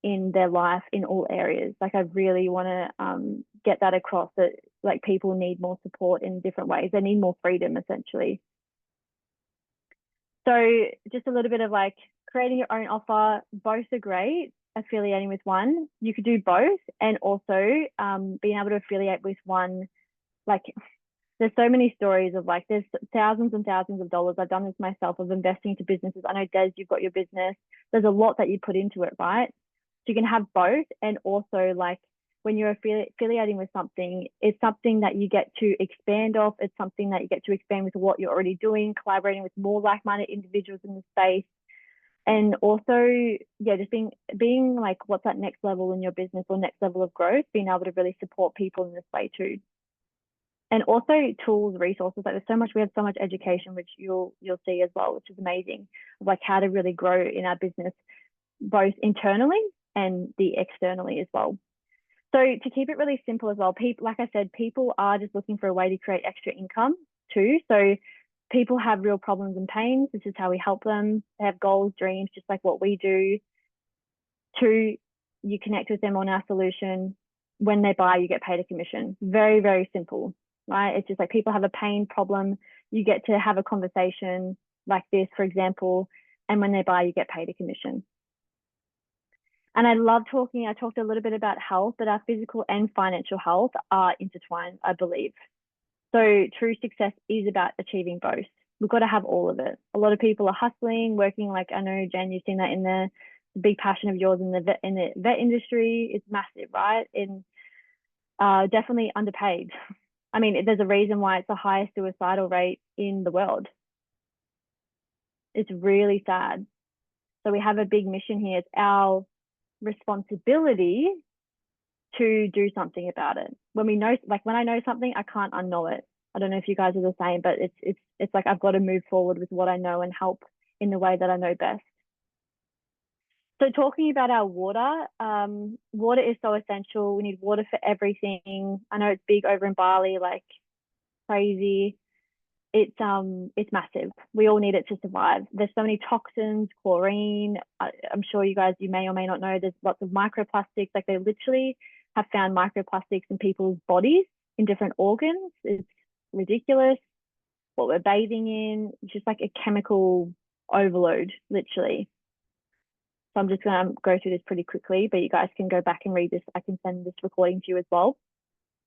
in their life in all areas. Like I really want to get that across that like people need more support in different ways. They need more freedom essentially. So just a little bit of like creating your own offer, both are great. affiliating with one. You could do both, and also being able to affiliate with one. Like, there's so many stories of like, there's thousands and thousands of dollars. I've done this myself of investing into businesses. I know, Des, you've got your business. There's a lot that you put into it, right? So you can have both. And also, like, when you're affiliating with something, it's something that you get to expand off. It's something that you get to expand with what you're already doing, collaborating with more like-minded individuals in the space. And also, yeah, just being like, what's that next level in your business or next level of growth, being able to really support people in this way too. And also tools, resources. Like, there's so much, we have so much education, which you'll see as well, which is amazing, like how to really grow in our business, both internally and the externally as well. So to keep it really simple as well, people, like I said, people are just looking for a way to create extra income too. So people have real problems and pains. This is how we help them. They have goals, dreams, just like what we do. Two, you connect with them on our solution. When they buy, you get paid a commission. Very, very simple, right? It's just like people have a pain problem. You get to have a conversation like this, for example, and when they buy, you get paid a commission. And I talked a little bit about health, but our physical and financial health are intertwined, I believe. So true success is about achieving both. We've got to have all of it. A lot of people are hustling, working, like, I know, Jen, you've seen that in the big passion of yours in the vet industry. It's massive, right? And definitely underpaid. I mean, there's a reason why it's the highest suicidal rate in the world. It's really sad. So we have a big mission here. It's our responsibility to do something about it. When we know, like, when I know something, I can't unknow it. I don't know if you guys are the same, but it's like I've got to move forward with what I know and help in the way that I know best. So talking about our water, water is so essential. We need water for everything. I know it's big over in Bali, like crazy. It's massive. We all need it to survive. There's so many toxins, chlorine. I'm sure you guys, you may or may not know, there's lots of microplastics. Like, they literally have found microplastics in people's bodies in different organs. It's ridiculous what we're bathing in. It's just like a chemical overload, literally. So I'm just going to go through this pretty quickly, but you guys can go back and read this. I can send this recording to you as well.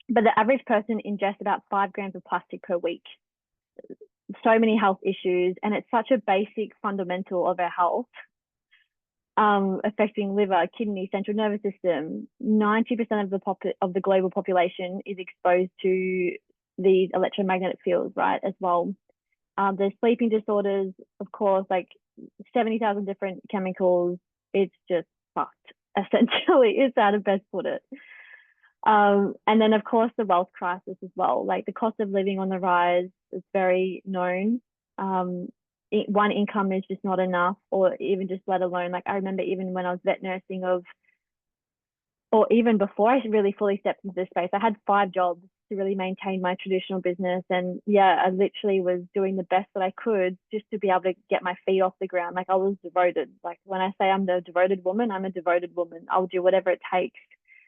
But the average person ingests about 5 grams of plastic per week. So many health issues, and it's such a basic fundamental of our health, affecting liver, kidney, central nervous system. 90% of the global population is exposed to these electromagnetic fields, right, as well. There's sleeping disorders, of course, like 70,000 different chemicals. It's just fucked, essentially, is how to best put it. And then, of course, the wealth crisis as well. Like, the cost of living on the rise is very known. One income is just not enough, or even just let alone, like, I remember even when I was vet nursing or even before I really fully stepped into this space, I had 5 jobs to really maintain my traditional business. And yeah, I literally was doing the best that I could just to be able to get my feet off the ground. Like, I was devoted. Like, when I say I'm the devoted woman, I'm a devoted woman. I'll do whatever it takes.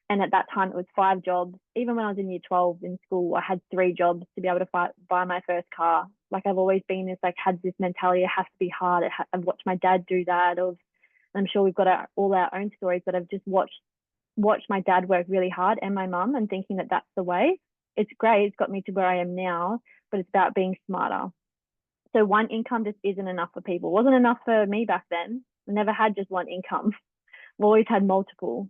And at that time, it was 5 jobs. Even when I was in year 12 in school, I had 3 jobs to be able to buy my first car. Like, I've always been this, like, had this mentality, it has to be hard. I've watched my dad do that. I'm sure we've got all our own stories, but I've just watched my dad work really hard, and my mum, and thinking that that's the way. It's great. It's got me to where I am now, but it's about being smarter. So one income just isn't enough for people. It wasn't enough for me back then. I never had just one income. I've always had multiple.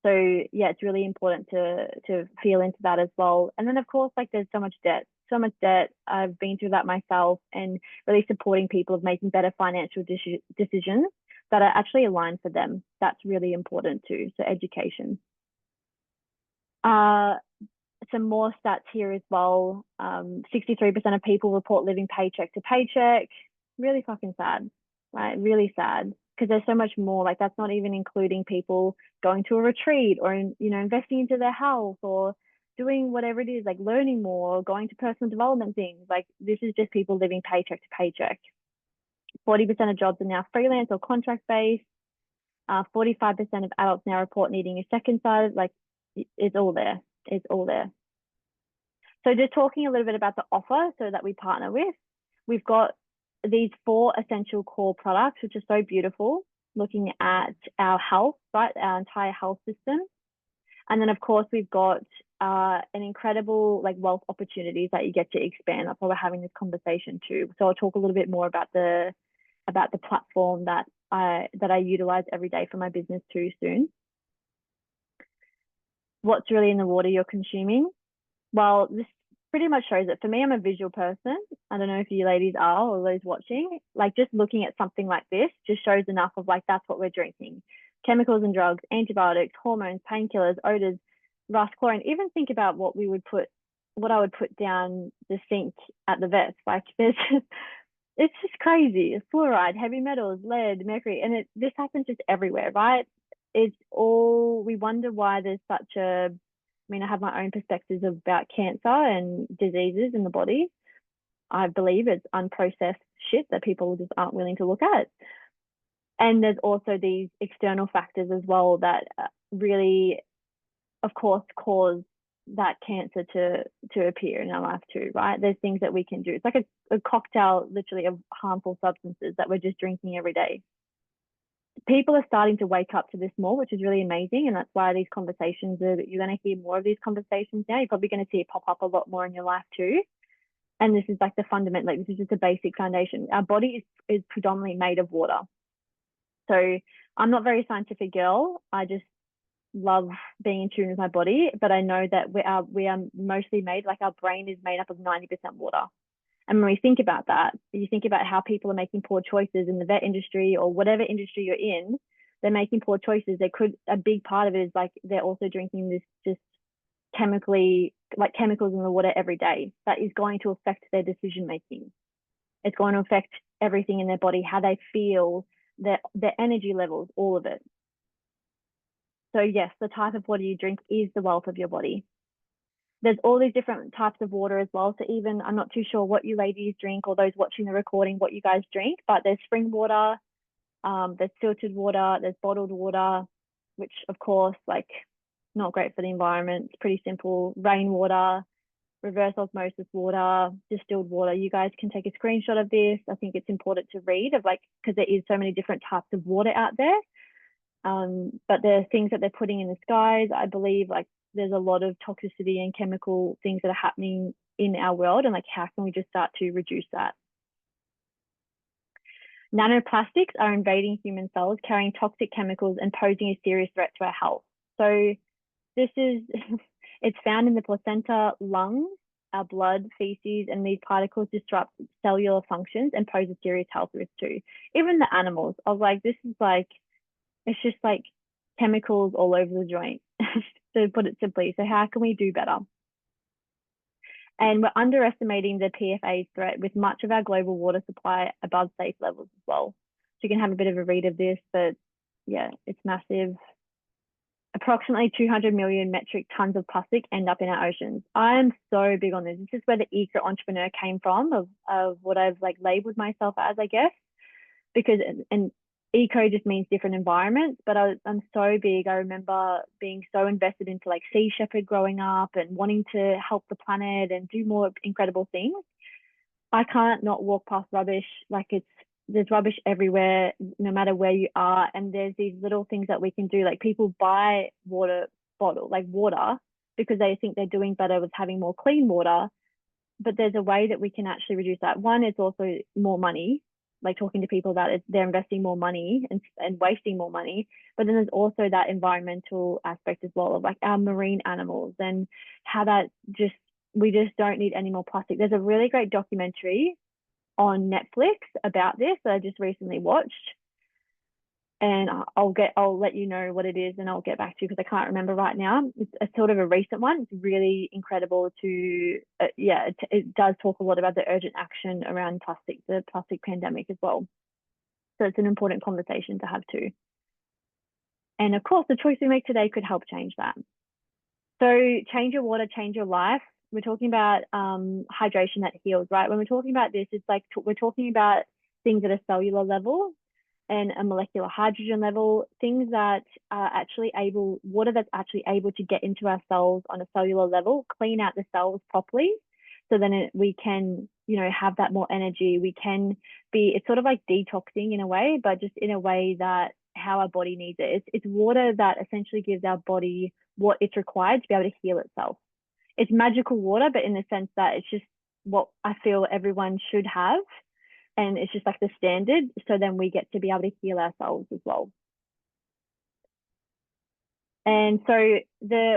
So yeah, it's really important to feel into that as well. And then, of course, like, there's so much debt. I've been through that myself, and really supporting people of making better financial decisions that are actually aligned for them. That's really important too. So education. Some more stats here as well. 63% of people report living paycheck to paycheck. Really fucking sad, right? Really sad, because there's so much more. Like, that's not even including people going to a retreat, or investing into their health, or doing whatever it is, like learning more, or going to personal development things. Like, this is just people living paycheck to paycheck. 40% of jobs are now freelance or contract based. 45% of adults now report needing a second side. Like, it's all there. It's all there. So just talking a little bit about the offer so that we partner with, we've got these 4 essential core products, which are so beautiful. looking at our health, right? Our entire health system. And then, of course, we've got an incredible like wealth opportunities that you get to expand. That's why we're having this conversation too. So I'll talk a little bit more about the platform that I utilize every day for my business too soon. What's really in the water you're consuming? Well, this pretty much shows it. For me, I'm a visual person. I don't know if you ladies are or those watching. Like just looking at something like this just shows enough of like that's what we're drinking. Chemicals and drugs, antibiotics, hormones, painkillers, odors, rust, chlorine. Even think about what I would put down the sink at the vets. Like there's it's just crazy. Fluoride, heavy metals, lead, mercury, and this happens just everywhere, right? It's all, we wonder why there's such a, I mean, I have my own perspectives about cancer and diseases in the body. I believe it's unprocessed shit that people just aren't willing to look at. And there's also these external factors as well that really, of course, cause that cancer to appear in our life too, right? There's things that we can do. It's like a cocktail, literally, of harmful substances that we're just drinking every day. People are starting to wake up to this more, which is really amazing. And that's why these conversations are, you're going to hear more of these conversations now. You're probably going to see it pop up a lot more in your life too. And this is like the fundament, like this is just a basic foundation. Our body is predominantly made of water. So I'm not a very scientific girl. I just love being in tune with my body, but I know that we are mostly made, like our brain is made up of 90% water. And when we think about that, you think about how people are making poor choices in the vet industry or whatever industry you're in, they're making poor choices. A big part of it is like they're also drinking this just like chemicals in the water every day. That is going to affect their decision making. It's going to affect everything in their body, how they feel, their energy levels, all of it. So yes, the type of water you drink is the wealth of your body. There's all these different types of water as well. So even, I'm not too sure what you ladies drink or those watching the recording, what you guys drink, but there's spring water, there's filtered water, there's bottled water, which of course, like not great for the environment. It's pretty simple. Rainwater, reverse osmosis water, distilled water. You guys can take a screenshot of this. I think it's important to read of like, because there is so many different types of water out there. But the things that they're putting in the skies, I believe like there's a lot of toxicity and chemical things that are happening in our world, and like how can we just start to reduce that? Nanoplastics are invading human cells, carrying toxic chemicals and posing a serious threat to our health. So this is, it's found in the placenta, lungs, our blood, feces, and these particles disrupt cellular functions and pose a serious health risk too. Even the animals, I was like, this is like, it's just like chemicals all over the joint, to put it simply. So how can we do better? And we're underestimating the PFAS threat with much of our global water supply above safe levels as well. So you can have a bit of a read of this, but yeah, it's massive. Approximately 200 million metric tons of plastic end up in our oceans. I'm so big on this. This is where the eco entrepreneur came from, of what I've like labeled myself as, I guess, because and eco just means different environments, but I'm so big. I remember being so invested into like Sea Shepherd growing up and wanting to help the planet and do more incredible things. I can't not walk past rubbish. Like there's rubbish everywhere, no matter where you are. And there's these little things that we can do. Like people buy water because they think they're doing better with having more clean water. But there's a way that we can actually reduce that. One, it's also more money, like talking to people about it, they're investing more money and wasting more money. But then there's also that environmental aspect as well of like our marine animals and how that we just don't need any more plastic. There's a really great documentary on Netflix about this that I just recently watched. And I'll let you know what it is and I'll get back to you because I can't remember right now. It's a sort of a recent one. It's really incredible it does talk a lot about the urgent action around the plastic pandemic as well. So it's an important conversation to have too. And of course, the choice we make today could help change that. So change your water, change your life. We're talking about hydration that heals, right? When we're talking about this, it's like we're talking about things at a cellular level and a molecular hydrogen level, things that are water that's actually able to get into our cells on a cellular level, clean out the cells properly. So then we can, have that more energy. It's sort of like detoxing in a way, but just in a way that how our body needs it. It's water that essentially gives our body what it's required to be able to heal itself. It's magical water, but in the sense that it's just what I feel everyone should have. And it's just like the standard. So then we get to be able to heal ourselves as well. And so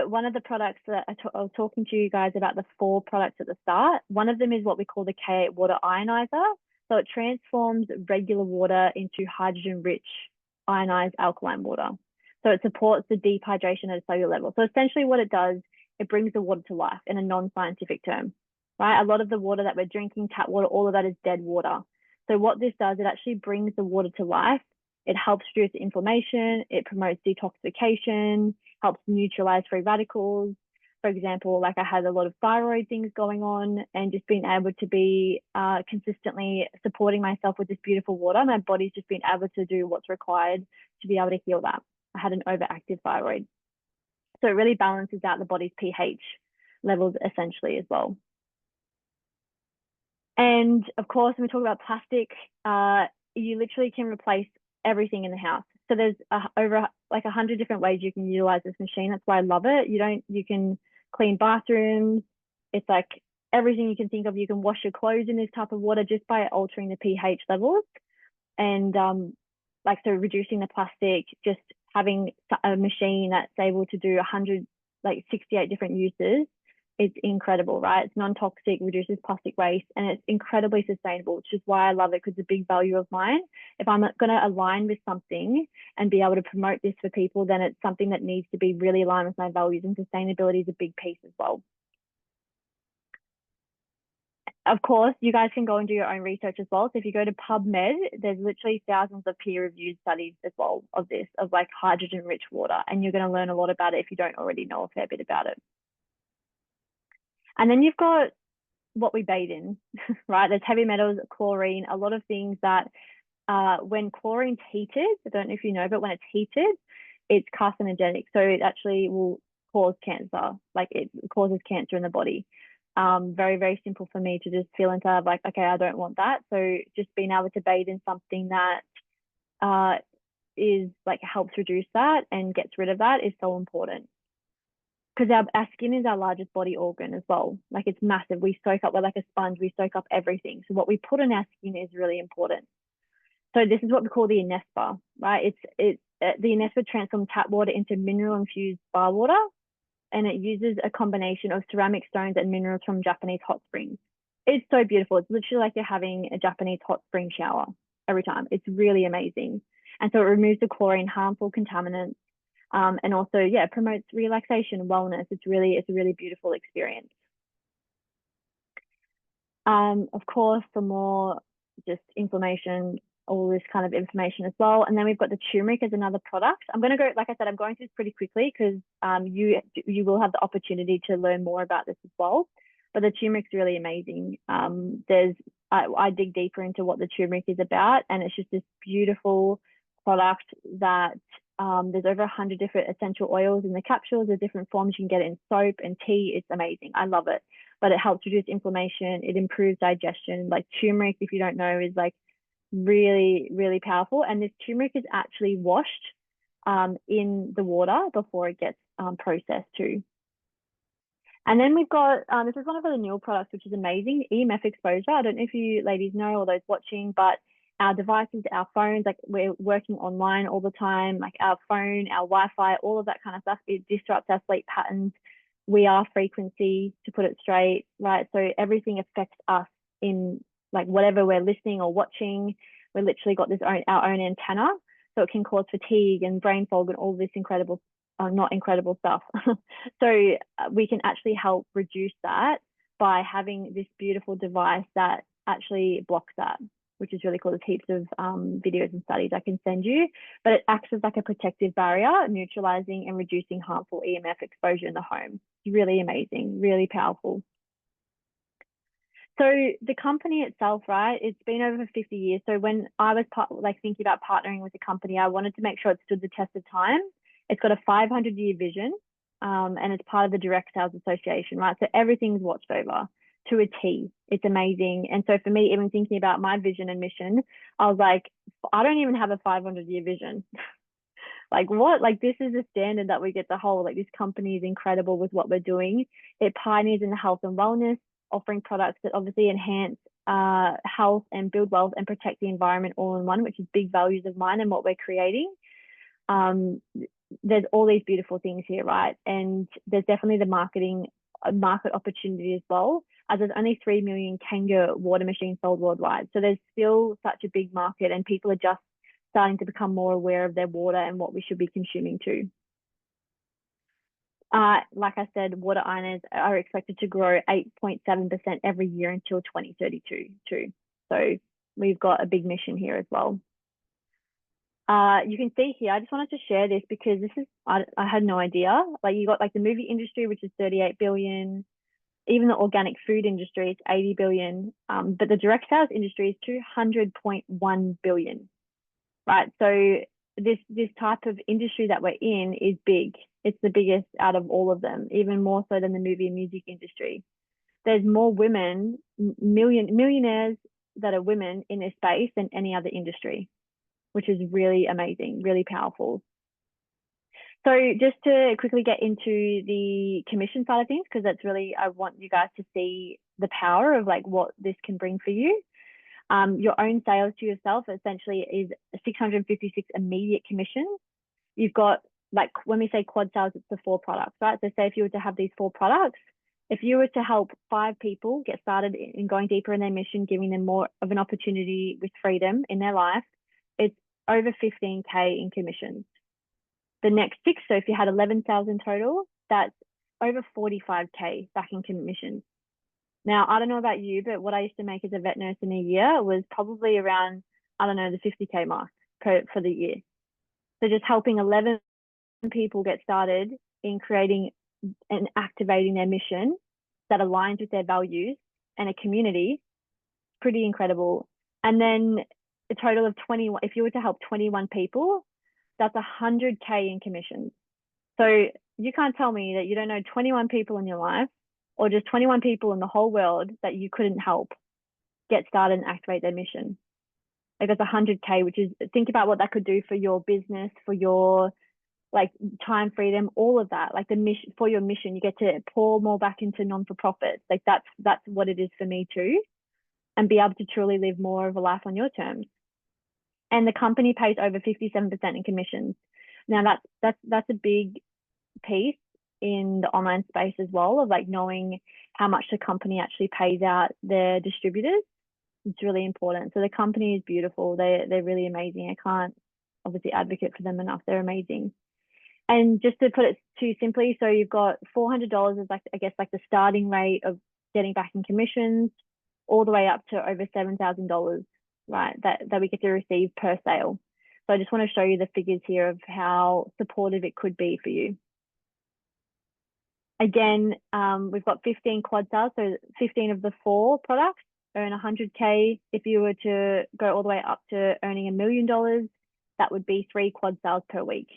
one of the products that I was talking to you guys about, the 4 products at the start, one of them is what we call the K8 water ionizer. So it transforms regular water into hydrogen-rich ionized alkaline water. So it supports the dehydration at a cellular level. So essentially what it does, it brings the water to life in a non-scientific term, right? A lot of the water that we're drinking, tap water, all of that is dead water. So what this does, it actually brings the water to life. It helps reduce inflammation. It promotes detoxification, helps neutralize free radicals. For example, like I had a lot of thyroid things going on, and just being able to be consistently supporting myself with this beautiful water, my body's just been able to do what's required to be able to heal that. I had an overactive thyroid. So it really balances out the body's pH levels essentially as well. And of course, when we talk about plastic, you literally can replace everything in the house. So there's over like 100 different ways you can utilize this machine. That's why I love it. You can clean bathrooms. It's like everything you can think of. You can wash your clothes in this type of water just by altering the pH levels. And like, so reducing the plastic, just having a machine that's able to do 68 different uses. It's incredible, right? It's non-toxic, reduces plastic waste, and it's incredibly sustainable, which is why I love it, because it's a big value of mine. If I'm going to align with something and be able to promote this for people, then it's something that needs to be really aligned with my values, and sustainability is a big piece as well. Of course, you guys can go and do your own research as well. So if you go to PubMed, there's literally thousands of peer-reviewed studies as well of this, of like hydrogen-rich water, and you're going to learn a lot about it if you don't already know a fair bit about it. And then you've got what we bathe in, right? There's heavy metals, chlorine, a lot of things that when chlorine's heated, I don't know if you know, but when it's heated, it's carcinogenic. So it actually will cause cancer, like it causes cancer in the body. Very, very simple for me to just feel into like, okay, I don't want that. So just being able to bathe in something that is like helps reduce that and gets rid of that is so important. Because our skin is our largest body organ as well. Like it's massive. We soak up, we're like a sponge, we soak up everything. So what we put on our skin is really important. So this is what we call the Inespa, right? The Inespa transforms tap water into mineral infused spa water, and it uses a combination of ceramic stones and minerals from Japanese hot springs. It's so beautiful. It's literally like you're having a Japanese hot spring shower every time. It's really amazing. And so it removes the chlorine, harmful contaminants, and also, yeah, promotes relaxation and wellness. It's a really beautiful experience. Of course, for more just information, all this kind of information as well. And then we've got the turmeric as another product. I'm going to go, like I said, I'm going through this pretty quickly because you will have the opportunity to learn more about this as well. But the turmeric's really amazing. I dig deeper into what the turmeric is about, and it's just this beautiful product that there's over 100 different essential oils in the capsules. There's different forms. You can get it in soap and tea. It's amazing. I love it. But it helps reduce inflammation. It improves digestion. Like turmeric, if you don't know, is like really, really powerful. And this turmeric is actually washed in the water before it gets processed too. And then we've got, this is one of the newer products, which is amazing, EMF exposure. I don't know if you ladies know, or those watching, but our devices, our phones, like we're working online all the time, like our phone, our Wi-Fi, all of that kind of stuff, it disrupts our sleep patterns. We are frequency, to put it straight, right? So everything affects us in like whatever we're listening or watching. We literally got our own antenna, so it can cause fatigue and brain fog and all this incredible, not incredible stuff. So we can actually help reduce that by having this beautiful device that actually blocks that, which is really cool. There's heaps of videos and studies I can send you, but it acts as like a protective barrier, neutralizing and reducing harmful EMF exposure in the home. It's really amazing, really powerful. So the company itself, right, it's been over 50 years. So when I was thinking about partnering with the company, I wanted to make sure it stood the test of time. It's got a 500-year vision, and it's part of the Direct Sales Association, right? So everything's watched over to a T. It's amazing. And so for me, even thinking about my vision and mission, I was like, I don't even have a 500-year vision. Like what? Like this is a standard that we get to hold. Like this company is incredible with what we're doing. It pioneers in the health and wellness, offering products that obviously enhance health and build wealth and protect the environment all in one, which is big values of mine and what we're creating. Um, there's all these beautiful things here, right? And there's definitely the market opportunity as well, as there's only 3 million Kanga water machines sold worldwide. So there's still such a big market, and people are just starting to become more aware of their water and what we should be consuming too. Like I said, water ironers are expected to grow 8.7% every year until 2032 too. So we've got a big mission here as well. You can see here, I just wanted to share this because this is, I had no idea. Like you got like the movie industry, which is 38 billion, even the organic food industry is 80 billion, but the direct sales industry is 200.1 billion, right? So this type of industry that we're in is big. It's the biggest out of all of them, even more so than the movie and music industry. There's more women, millionaires that are women in this space than any other industry, which is really amazing, really powerful. So just to quickly get into the commission side of things, because that's really, I want you guys to see the power of like what this can bring for you. Your own sales to yourself essentially is 656 immediate commissions. You've got, like when we say quad sales, it's the 4 products, right? So say if you were to have these 4 products, if you were to help 5 people get started in going deeper in their mission, giving them more of an opportunity with freedom in their life, it's over 15K in commissions. The next 6, so if you had 11 sales in total, that's over 45K back in commissions. Now, I don't know about you, but what I used to make as a vet nurse in a year was probably around, I don't know, the 50K mark for the year. So just helping 11 people get started in creating and activating their mission that aligns with their values and a community, pretty incredible. And then a total of 21, if you were to help 21 people, that's 100K in commissions. So you can't tell me that you don't know 21 people in your life or just 21 people in the whole world that you couldn't help get started and activate their mission. Like that's 100K, which is, think about what that could do for your business, for your like time freedom, all of that, like the mission for your mission, you get to pour more back into non-for-profits. Like that's what it is for me too, and be able to truly live more of a life on your terms. And the company pays over 57% in commissions. Now that's a big piece in the online space as well, of like knowing how much the company actually pays out their distributors. It's really important. So the company is beautiful. They're really amazing. I can't obviously advocate for them enough. They're amazing. And just to put it too simply, so you've got $400 is like, I guess, like the starting rate of getting back in commissions, all the way up to over $7,000, right? That we get to receive per sale. So I just want to show you the figures here of how supportive it could be for you. Again, we've got 15 quad sales, so 15 of the 4 products earn 100K. If you were to go all the way up to earning $1 million, that would be 3 quad sales per week.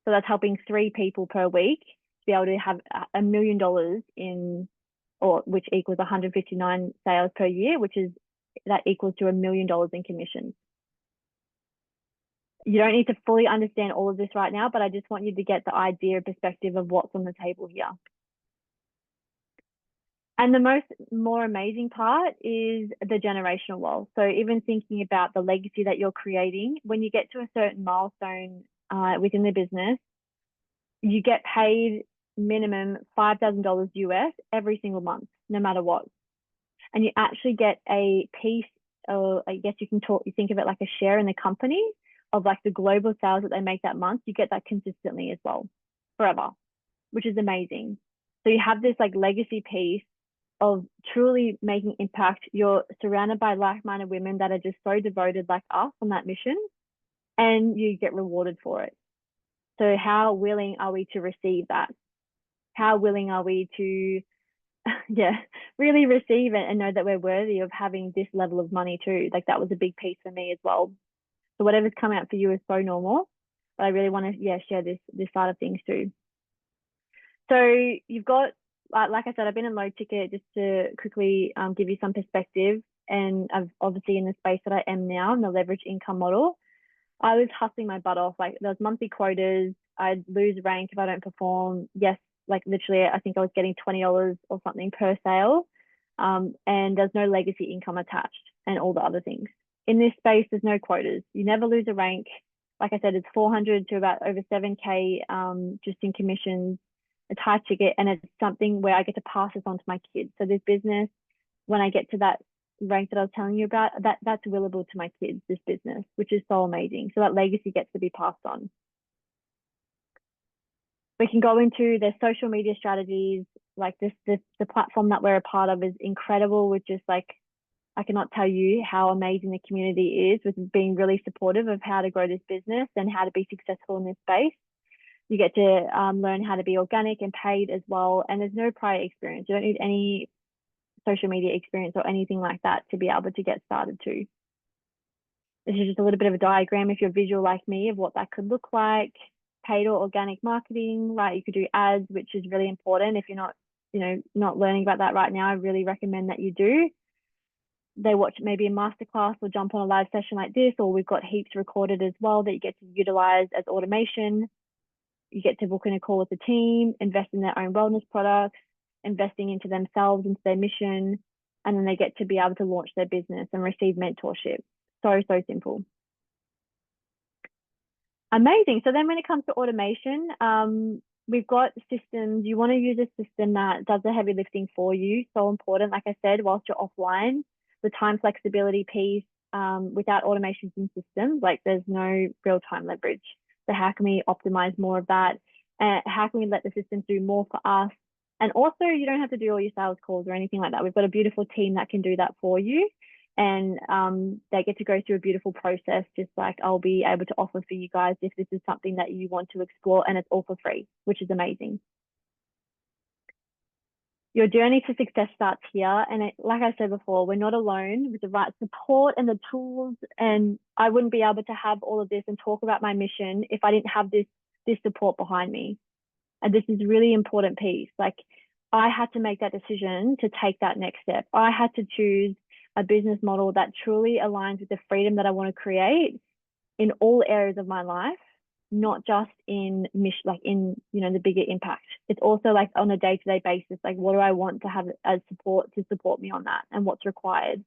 So that's helping 3 people per week to be able to have $1 million in, or which equals 159 sales per year, that equals to $1 million in commissions. You don't need to fully understand all of this right now, but I just want you to get the idea, perspective of what's on the table here. And the more amazing part is the generational wealth. So even thinking about the legacy that you're creating, when you get to a certain milestone within the business, you get paid minimum $5,000 US every single month, no matter what. And you actually get a piece, or I guess you think of it like a share in the company of like the global sales that they make that month. You get that consistently as well, forever, which is amazing. So you have this like legacy piece of truly making impact. You're surrounded by like-minded women that are just so devoted like us on that mission, and you get rewarded for it. So how willing are we to receive that? How willing are we to, really receive it and know that we're worthy of having this level of money too? Like that was a big piece for me as well. So whatever's come out for you is so normal, but I really want to, share this side of things too. So you've got, like I said, I've been in low ticket just to quickly give you some perspective. And I've obviously in the space that I am now in the leverage income model, I was hustling my butt off. Like there was monthly quotas. I'd lose rank if I don't perform. Yes, like literally, I think I was getting $20 or something per sale. And there's no legacy income attached and all the other things. In this space, there's no quotas. You never lose a rank. Like I said, it's 400 to about over 7K just in commissions. It's high ticket, and it's something where I get to pass this on to my kids. So this business, when I get to that rank that I was telling you about, that's willable to my kids, this business, which is so amazing. So that legacy gets to be passed on. We can go into their social media strategies. Like the platform that we're a part of is incredible with just like, I cannot tell you how amazing the community is with being really supportive of how to grow this business and how to be successful in this space. You get to learn how to be organic and paid as well. And there's no prior experience. You don't need any social media experience or anything like that to be able to get started too. This is just a little bit of a diagram if you're visual like me of what that could look like. Paid or organic marketing, right? You could do ads, which is really important. If you're not, not learning about that right now, I really recommend that you do. They watch maybe a masterclass or jump on a live session like this, or we've got heaps recorded as well that you get to utilize as automation. You get to book in a call with the team, invest in their own wellness products, investing into themselves, into their mission, and then they get to be able to launch their business and receive mentorship. So simple. Amazing. So then when it comes to automation, we've got systems. You want to use a system that does the heavy lifting for you. So important, like I said, whilst you're offline, the time flexibility piece, without automations and systems, like there's no real time leverage. So how can we optimize more of that? How can we let the systems do more for us? And also, you don't have to do all your sales calls or anything like that. We've got a beautiful team that can do that for you. And they get to go through a beautiful process, just like I'll be able to offer for you guys if this is something that you want to explore, and it's all for free, which is amazing. Your journey to success starts here. And like I said before, we're not alone with the right support and the tools. And I wouldn't be able to have all of this and talk about my mission if I didn't have this support behind me. And this is a really important piece. Like I had to make that decision to take that next step. I had to choose a business model that truly aligns with the freedom that I want to create in all areas of my life, not just in mission, like in, the bigger impact. It's also like on a day-to-day basis, like what do I want to have as support to support me on that and what's required.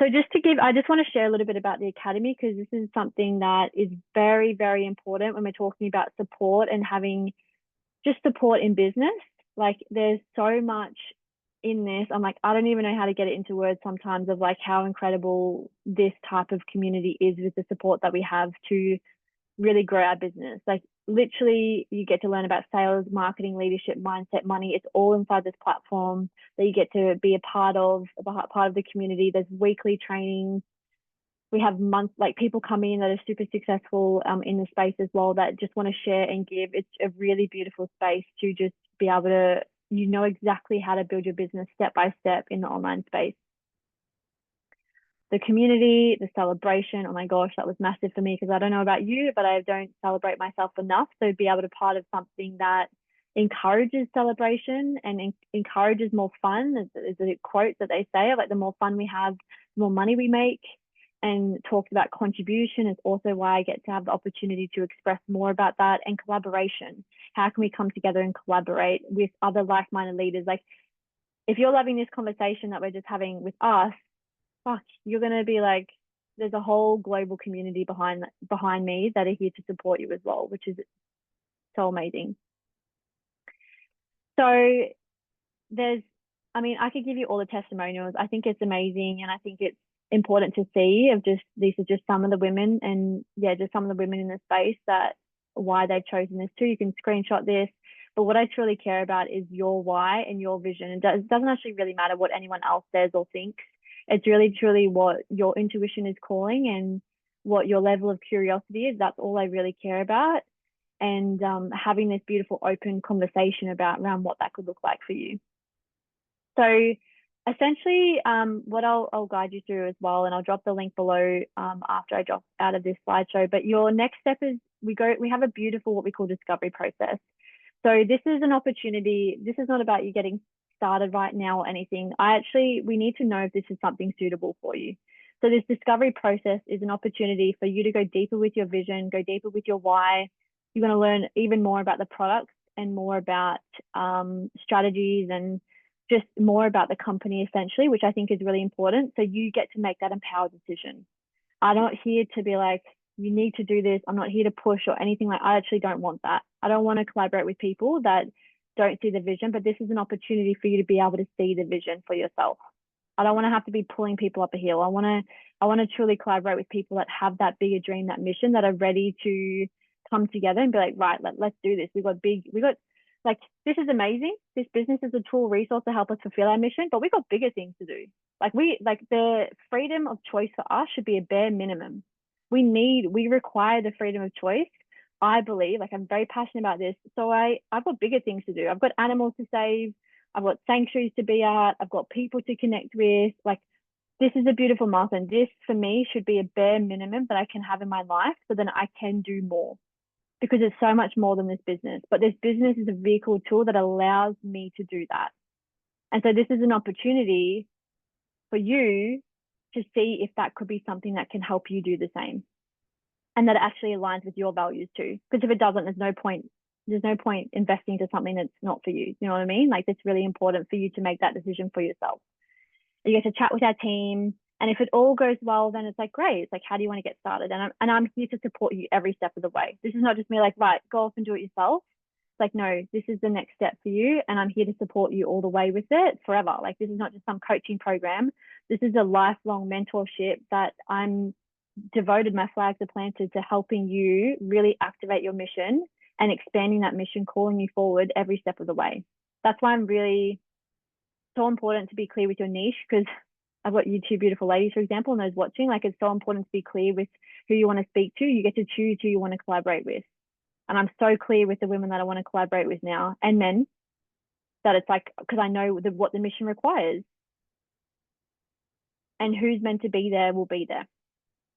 So I just want to share a little bit about the Academy, because this is something that is very, very important when we're talking about support and having just support in business. Like there's so much in this. I'm like, I don't even know how to get it into words sometimes of like how incredible this type of community is with the support that we have to really grow our business. Like literally you get to learn about sales, marketing, leadership, mindset, money. It's all inside this platform that you get to be a part of the community. There's weekly trainings. We have like people come in that are super successful in the space as well that just want to share and give. It's a really beautiful space to just be able to, exactly how to build your business step by step in the online space. The community, the celebration, oh my gosh, that was massive for me, because I don't know about you, but I don't celebrate myself enough. So be able to be part of something that encourages celebration and encourages more fun. There's a quote that they say, like the more fun we have, the more money we make. And talks about contribution is also why I get to have the opportunity to express more about that, and collaboration. How can we come together and collaborate with other like-minded leaders? Like if you're loving this conversation that we're just having with us, fuck, you're going to be like, there's a whole global community behind me that are here to support you as well, which is so amazing. So I could give you all the testimonials. I think it's amazing, and I think it's important to see of just, these are just some of the women, and just some of the women in the space that why they've chosen this too. You can screenshot this, but what I truly care about is your why and your vision. It doesn't actually really matter what anyone else says or thinks. It's really truly what your intuition is calling and what your level of curiosity is. That's all I really care about. And having this beautiful open conversation around what that could look like for you. So essentially, what I'll guide you through as well, and I'll drop the link below after I drop out of this slideshow. But your next step is we have a beautiful, what we call discovery process. So this is an opportunity. This is not about you getting started right now or anything. We need to know if this is something suitable for you. So this discovery process is an opportunity for you to go deeper with your vision, go deeper with your why. You're going to learn even more about the products and more about strategies and just more about the company essentially, which I think is really important. So you get to make that empowered decision. I'm not here to be like, you need to do this. I'm not here to push or anything like. I actually don't want that. I don't want to collaborate with people that don't see the vision, but this is an opportunity for you to be able to see the vision for yourself. I don't want to have to be pulling people up a hill. I want to truly collaborate with people that have that bigger dream, that mission, that are ready to come together and be like, right, let's do this. We got like, this is amazing. This business is a tool resource to help us fulfill our mission, but we got bigger things to do. Like the freedom of choice for us should be a bare minimum. We require the freedom of choice. I believe, like, I'm very passionate about this. So I've got bigger things to do. I've got animals to save. I've got sanctuaries to be at. I've got people to connect with. Like, this is a beautiful milestone. This for me should be a bare minimum that I can have in my life so then I can do more, because it's so much more than this business. But this business is a vehicle tool that allows me to do that. And so this is an opportunity for you to see if that could be something that can help you do the same and that it actually aligns with your values too. Because if it doesn't, there's no point investing into something that's not for you. You know what I mean? Like, it's really important for you to make that decision for yourself. You get to chat with our team. And if it all goes well, then it's like, great. It's like, how do you want to get started? And I'm here to support you every step of the way. This is not just me like, right, go off and do it yourself. It's like, no, this is the next step for you. And I'm here to support you all the way with it forever. Like, this is not just some coaching program. This is a lifelong mentorship that I'm devoted my flags are planted to helping you really activate your mission and expanding that mission, calling you forward every step of the way. That's why I'm really so important to be clear with your niche, because I've got you two beautiful ladies, for example, and those watching, like, it's so important to be clear with who you want to speak to. You get to choose who you want to collaborate with. And I'm so clear with the women that I want to collaborate with now, and men, that it's like, because I know what the mission requires. And who's meant to be there will be there,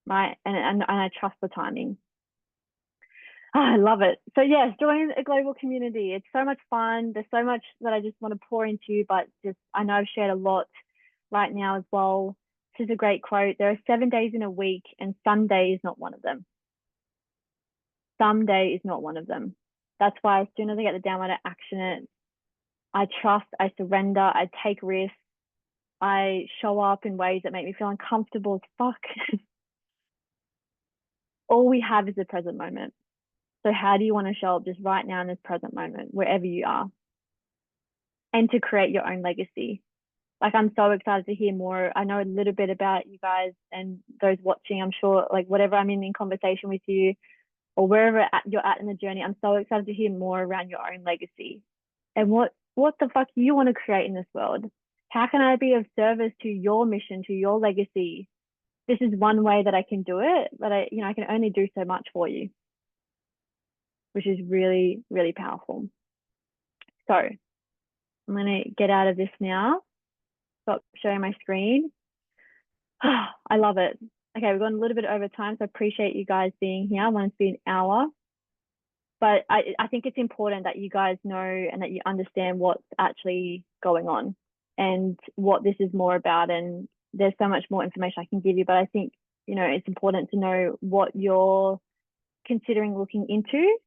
right? And I trust the timing. Oh, I love it. So yes, join a global community. It's so much fun. There's so much that I just want to pour into you, but just, I know I've shared a lot right now as well. This is a great quote. There are 7 days in a week, and Sunday is not one of them. Someday is not one of them. That's why as soon as I get the download, I action it. I trust, I surrender, I take risks, I show up in ways that make me feel uncomfortable as fuck. All we have is the present moment. So how do you want to show up just right now in this present moment, wherever you are, and to create your own legacy? Like, I'm so excited to hear more. I know a little bit about you guys and those watching. I'm sure, like, whatever I'm in conversation with you or wherever you're at in the journey, I'm so excited to hear more around your own legacy and what the fuck you want to create in this world. How can I be of service to your mission, to your legacy? This is one way that I can do it, but I can only do so much for you, which is really, really powerful. So I'm going to get out of this now. Stop sharing my screen. I love it. Okay, we've gone a little bit over time, so I appreciate you guys being here. I want it to be an hour. But I think it's important that you guys know and that you understand what's actually going on and what this is more about. And there's so much more information I can give you, but I think, it's important to know what you're considering looking into.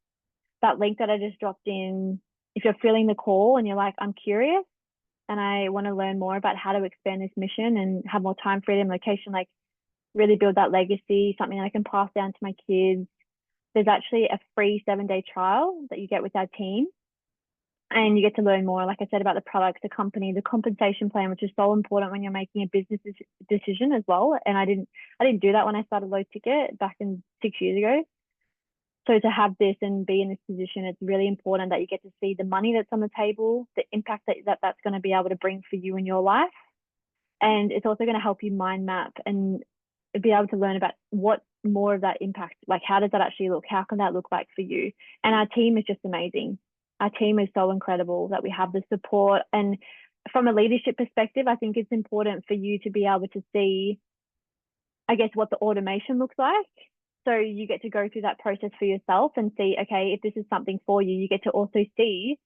That link that I just dropped in, if you're feeling the call and you're like, I'm curious and I want to learn more about how to expand this mission and have more time, freedom, location, like really build that legacy, something I can pass down to my kids. There's actually a free 7-day trial that you get with our team. And you get to learn more, like I said, about the products, the company, the compensation plan, which is so important when you're making a business decision as well. And I didn't do that when I started Low Ticket back in 6 years ago. So to have this and be in this position, it's really important that you get to see the money that's on the table, the impact that's going to be able to bring for you in your life. And it's also going to help you mind map and be able to learn about what more of that impact, like how does that actually look? How can that look like for you? And our team is just amazing. Our team is so incredible that we have the support. And from a leadership perspective, I think it's important for you to be able to see, I guess, what the automation looks like. So you get to go through that process for yourself and see, okay, if this is something for you, you get to also see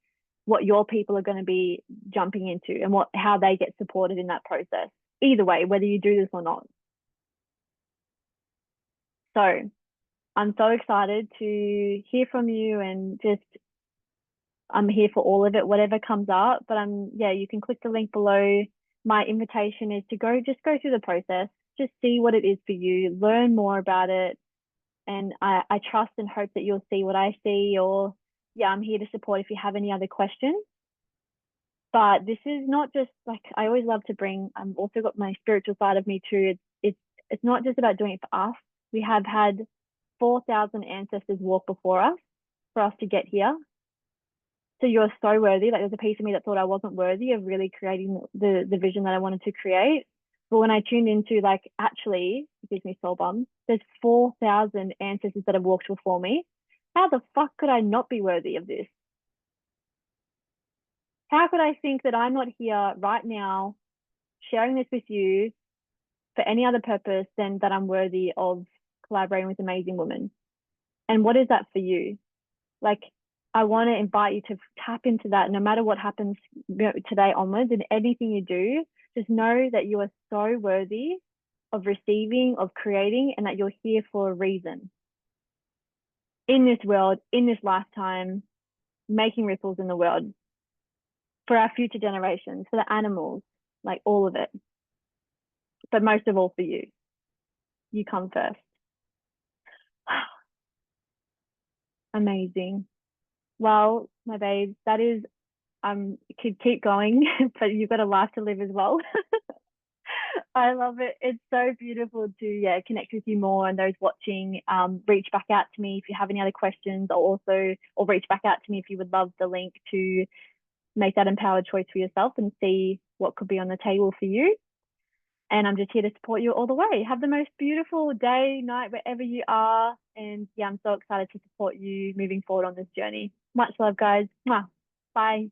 what your people are going to be jumping into and how they get supported in that process. Either way, whether you do this or not. So I'm so excited to hear from you and just I'm here for all of it, whatever comes up. But yeah, you can click the link below. My invitation is to just go through the process, just see what it is for you, learn more about it. And I trust and hope that you'll see what I see, or yeah, I'm here to support if you have any other questions. But this is not just like I always love to bring. I've also got my spiritual side of me too. It's not just about doing it for us. We have had 4,000 ancestors walk before us for us to get here. So you're so worthy. Like there's a piece of me that thought I wasn't worthy of really creating the vision that I wanted to create. But when I tuned into like actually, it gives me soul bumps. There's 4,000 ancestors that have walked before me. How the fuck could I not be worthy of this? How could I think that I'm not here right now sharing this with you for any other purpose than that I'm worthy of collaborating with amazing women? And what is that for you? Like, I want to invite you to tap into that no matter what happens today onwards and anything you do, just know that you are so worthy of receiving, of creating, and that you're here for a reason in this world, in this lifetime, making ripples in the world for our future generations, for the animals, like all of it. But most of all for you. You come first. Amazing. Well, my babes, that is could keep going, but you've got a life to live as well. I love it. It's so beautiful to connect with you more, and those watching, reach back out to me if you have any other questions, or reach back out to me if you would love the link to make that empowered choice for yourself and see what could be on the table for you. And I'm just here to support you all the way. Have the most beautiful day, night, wherever you are. And yeah, I'm so excited to support you moving forward on this journey. Much love, guys. Mwah. Bye.